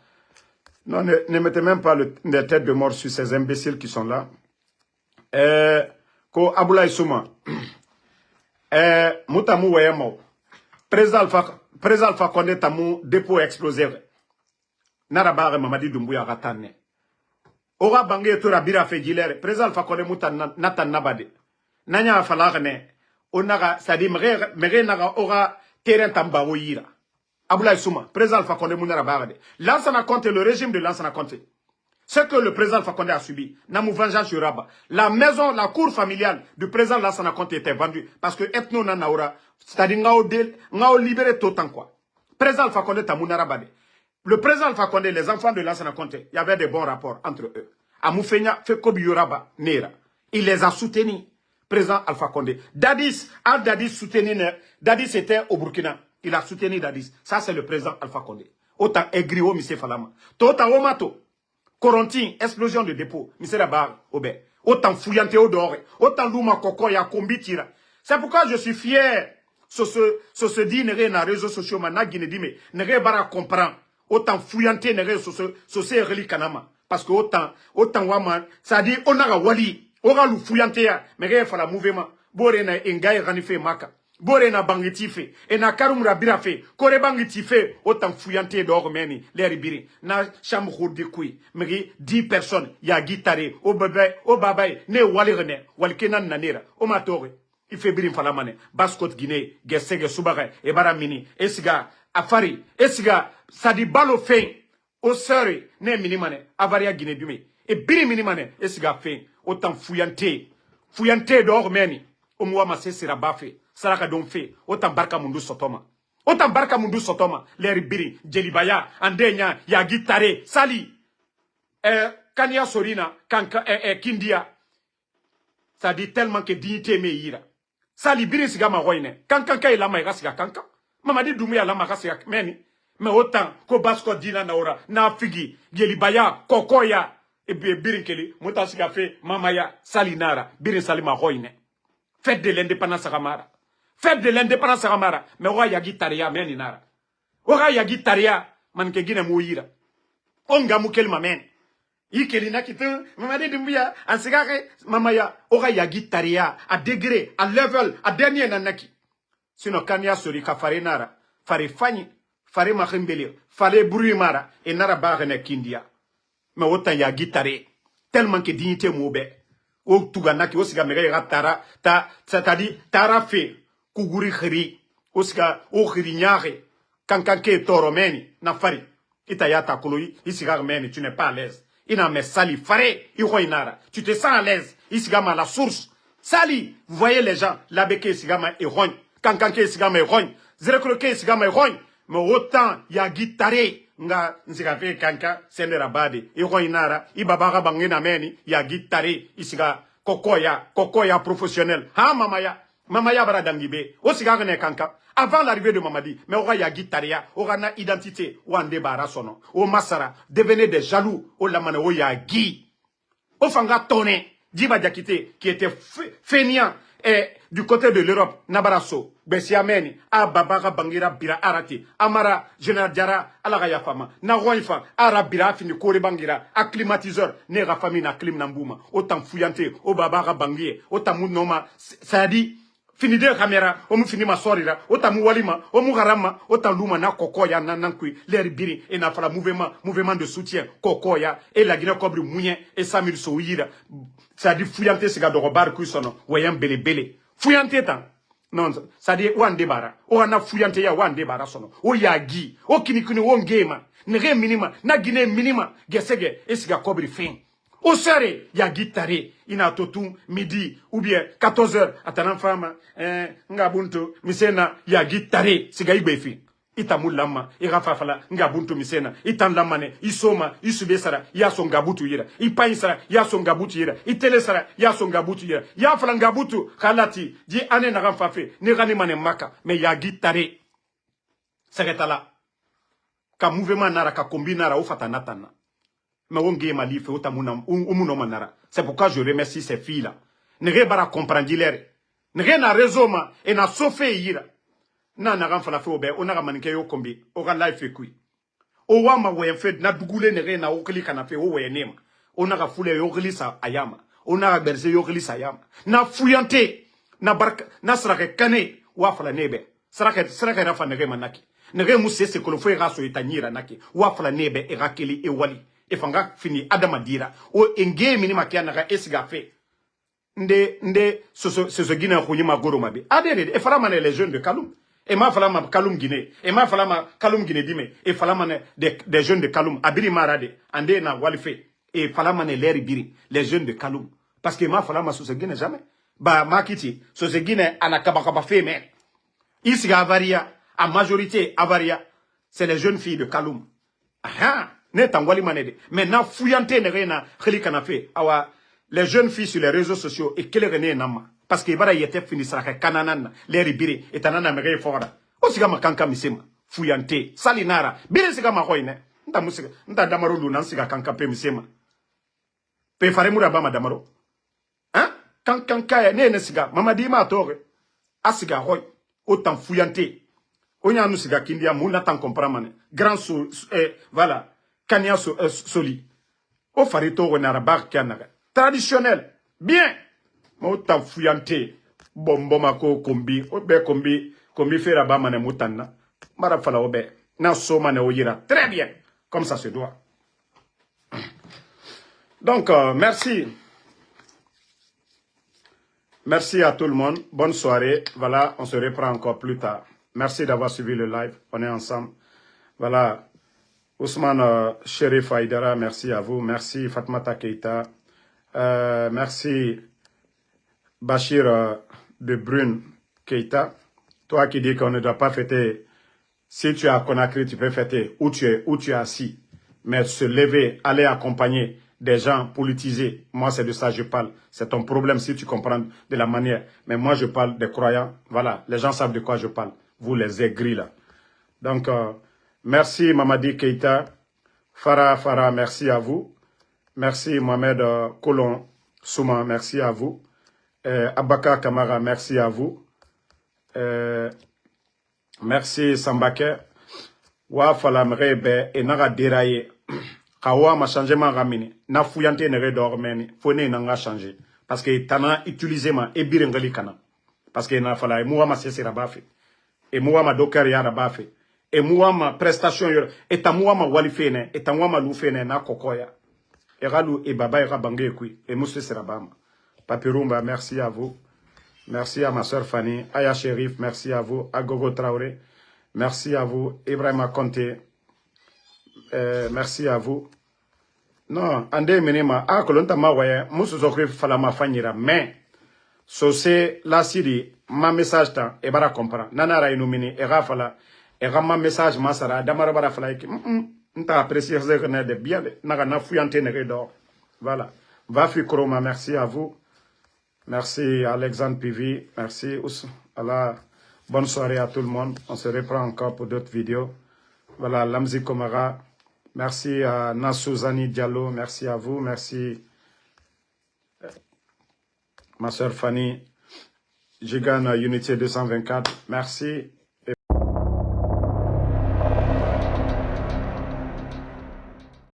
Non, ne mettez même pas les têtes de mort sur ces imbéciles qui sont là. Ko Aboulaye Souma. Moutamu Wayamo. Président Alpha Condé tamu dépôt explosé. Narabare Mamadi Doumbouya Ratane. Ora Bangé Tora Bira Fejilere. Président Alpha Condé Mouta Natan Nabade. Nanya Falagane. Onaga, Sadi Mere Naga Ora Terrain Tambaouira. Aboulaye Souma, président Alpha Condé Mounara Barade. Lansana Conté, le régime de Lansana Conté. Ce que le président Alpha Condé a subi, Namou vengeance sur Rabat. La maison, la cour familiale du président Lansana Conté était vendue parce que ethno nanaura, c'est-à-dire ngao libéré tout temps quoi. Président Alpha Condé Tamounara Bade. Le président Alpha Condé, les enfants de Lansana Conté, il y avait des bons rapports entre eux. Amoufenia fait Kobi Yoraba, Nera. Il les a soutenus. Président Alpha Condé. Dadis soutenu, Dadis était au Burkina. Il a soutenu Dadis. Ça, c'est le président Alpha Condé. Autant aigrio, M. Falama. Tota Omato. Corentin, explosion de dépôt. M. Rabar, Obé. Autant fouillante au dehors. Autant Louma Koko, ya Kombi Tira. C'est pourquoi je suis fier. Ce dit, n'est dans les réseaux sociaux, na Guinée, n'est bara comprend. Autant fouillante, n'est ce relikanama. Parce que autant waman, ça dit, on a wali. Ora lu fouillante ya. Mais fala mouvement. Bore na engaye ranife maka. Bore na bangiti fe, e na karumra bira fe, kore bangiti fe, autant fouillante d'or meni, les ribiri, na chambre de kui, meri 10 personnes, ya guitare, o babay, ne walirene, walkenan nanera, o matore, il fait birim falamane, baskot Guinée, gesege subare, e baramini, esiga, afari, esiga, sadi balo fin, o sere, ne minimane, avaria Guinée dume, e biri minimane, esiga fin, autant fouillante d'or meni, o mouama se sera bafé. Saraka don fe, autant barka mundu sotoma. Autant barka mundu sotoma, les biri, jelibaya, andenya, ya guitare, sali. Kanya sorina, kanka, kindia. Ça dit tellement que dignité me ira. Sali biri siga ma roine. Kanka ilama ira siga kanka. Mama di dumia lama siga meni. Mais autant, ko basko dina naora, na figi, jelibaya, kokoya. Et puis biri keli, mouta siga fe, mamaya, sali nara, biri sali ma roine. Fête de l'indépendance Ramara. Fête de l'indépendance Ramara. Mais oura yagi taria meni nara. Oura yagi taria manke gine mouira. Onga mukel mamen. Ikeli na kitu. Mamadi dumbuya. Ansigare mamaya. Oura yagi taria. À degré, à level, à dernier nanaki. Sinon kanya sori ka fare nara. Fare fanyi. Fare makhimbelir. Fare bruit mara. Et nara barene kindia. Mais autant yagi taria. Tellement que dignité moube. O tuganaki osiga mege tara c'est-à-dire tara fe kuguri khiri osiga o khiri nyare kankanke toromeni na fari itayata koloi isiga meni tu n'es pas à l'aise ina me sali fare iroinara tu te sens à l'aise isiga ma la source sali vous voyez les gens la beke isiga ma iroin kankanke isiga ma iroin zerekoloke isiga ma iroin mais autant ya guitare nga nsiga fe kanka sendera bade iroinara ibabara bangena meni ya guitare isiga kokoya professionnel ha mamaya bara dangibe o siga ne kanka avant l'arrivée de Mamadi mais ora ya guitaria ora na identité wande bara sono o masara devenez des jaloux o lamana o ya gi o fanga toné Djiba Diakité qui était feignant et du côté de l'Europe nabaraso besiameni a babara bangira bira arati amara général Diara alagaya fama na roifa arabira fini kore bangira acclimatiseur ne rafami na clim nambuma autant fouillante au babara bangier autant munoma ça dit fini de caméra o mu fini ma sorira o ta mu walima o mu harama o ta luma na kokoya na nankui l'air biri et na fala mouvement de soutien kokoya et la Guinée cobri mounye et Samir Souira ça dit fuyante siga do bar ku sono wayam bele fuyante tan non ça dit wande bara o na fuyante ya wande bara sono o yagi o kinikuni o ngema nege minima na Guinée minima gesege et siga cobri fin au sere ya guitare ina totum midi ou bien 14h atana fama ngabuntu misena ya guitare siga ibefi itamulama irafafala ngabuntu misena itanlamane isoma isubesara ya so ngabutu yira ipaisara ya so ngabutu yira itelesara ya so ngabutu yira ya fala ngabutu khalati di ane na ramfafe ni gani mane maka mais ya guitare segetala ka mouvement nara ka kombinara o fatanatana. C'est pourquoi je remercie ces filles-là. Ne pas comprendre l'air. Ne pas raison et na sauvé ira. Na na ram fala fe on a manike yo kombi. O ga life kui. O wa ma we fait na dugule ne na o kli kana fe o we nema. On a fule yo glisa ayama. On a berse yo glisa ayama. Na fuyante na barka na srake kane wa fala nebe. Srake rafa ne manaki. Ne musse se ko fo raso itanyira naki. Wa fala nebe e rakeli e wali. Et fanga fini adama dira o enge minima kiana ka esiga fe nde so Guinée khuni magoro mabe adere e fala mané les jeunes de Kaloum et ma fala ma Kaloum Guinée et ma fala ma Kaloum Guinée dime et fala mané des jeunes de Kaloum abiri marade ande na walife et fala mané les jeunes de Kaloum parce que ma fala ma so Guinée jamais ba makiti so Guinée ana kabakaba fe mais ici avaria à majorité avaria c'est les jeunes filles de Kaloum ah maintenant fouillante ne rena khali kana fe awa les jeunes filles sur les réseaux sociaux et quel rené nama parce que bara yete finissera ka kananan les ribiri et tanana mere fora o siga makanka misema fouillante salinara bire siga ma hoine nda musika nda damaro lu nan siga kanka pe misema pe fare mura ba madamaro hein kanka ya ne siga mama di ma tore asiga hoy autant fouillante onya nu siga kindia mu na tan comprendre grand voilà Kanya Soli. Au farito renarabar kianaga. Traditionnel. Bien. Mouta fuyante. Bombomako kombi. Obe kombi fera ba mane moutana. Marafala obe. Na so mane oyira. Très bien. Comme ça se doit. Donc, merci. Merci à tout le monde. Bonne soirée. Voilà, on se reprend encore plus tard. Merci d'avoir suivi le live. On est ensemble. Voilà. Ousmane Sherif Aïdara, merci à vous. Merci Fatmata Keita. Merci Bachir de Brune Keita. Toi qui dis qu'on ne doit pas fêter, si tu es à Conakry, tu peux fêter où tu es assis. Mais se lever, aller accompagner des gens politisés, moi c'est de ça que je parle. C'est ton problème si tu comprends de la manière. Mais moi je parle des croyants. Voilà, les gens savent de quoi je parle. Vous les aigris là. Donc, merci Mamadi Keita, Farah, merci à vous. Merci Mohamed Kolon Souma, merci à vous. Abaka Kamara, merci à vous. Merci Sambake. Wa falamre be et naga déraillé. Kawa ma changement ramini. Na fuyante nere dormeni. Fone nanga changer. Parce que tana utilisé ma ebirengali kana. Parce que na fala muwa ma sese rabafe. Et muwa ma docker ya rabafe. Et moi, ma prestation, et ta moi, ma walifene, et ta moi, ma loufene, na kokoya. Et ralou, et baba, et rabangé, et mousse serabama. Papirumba, merci à vous. Merci à ma soeur Fanny. Aya Sherif, merci à vous. Agogo Traoré, merci à vous. Ibrahima Conté, merci à vous. Non, ande menema, ah, kolonta ma waye, mousse zokri falama fanyira, mais, so c'est la Syrie, ma message tan, et bara comprend. Nanara inumini, et rafala. Et ma message masara damara bara falaiki nta apprécier ce que de bien naga na fuyante ne d'or. Voilà, va fi kroma, merci à vous. Merci Alexandre Pivi, merci Allah. Bonne soirée à tout le monde. On se reprend encore pour d'autres vidéos. Voilà, Lamzi Komara, merci à Nassouzani Diallo, merci à vous, merci ma soeur Fanny Gigana Unité 224, merci.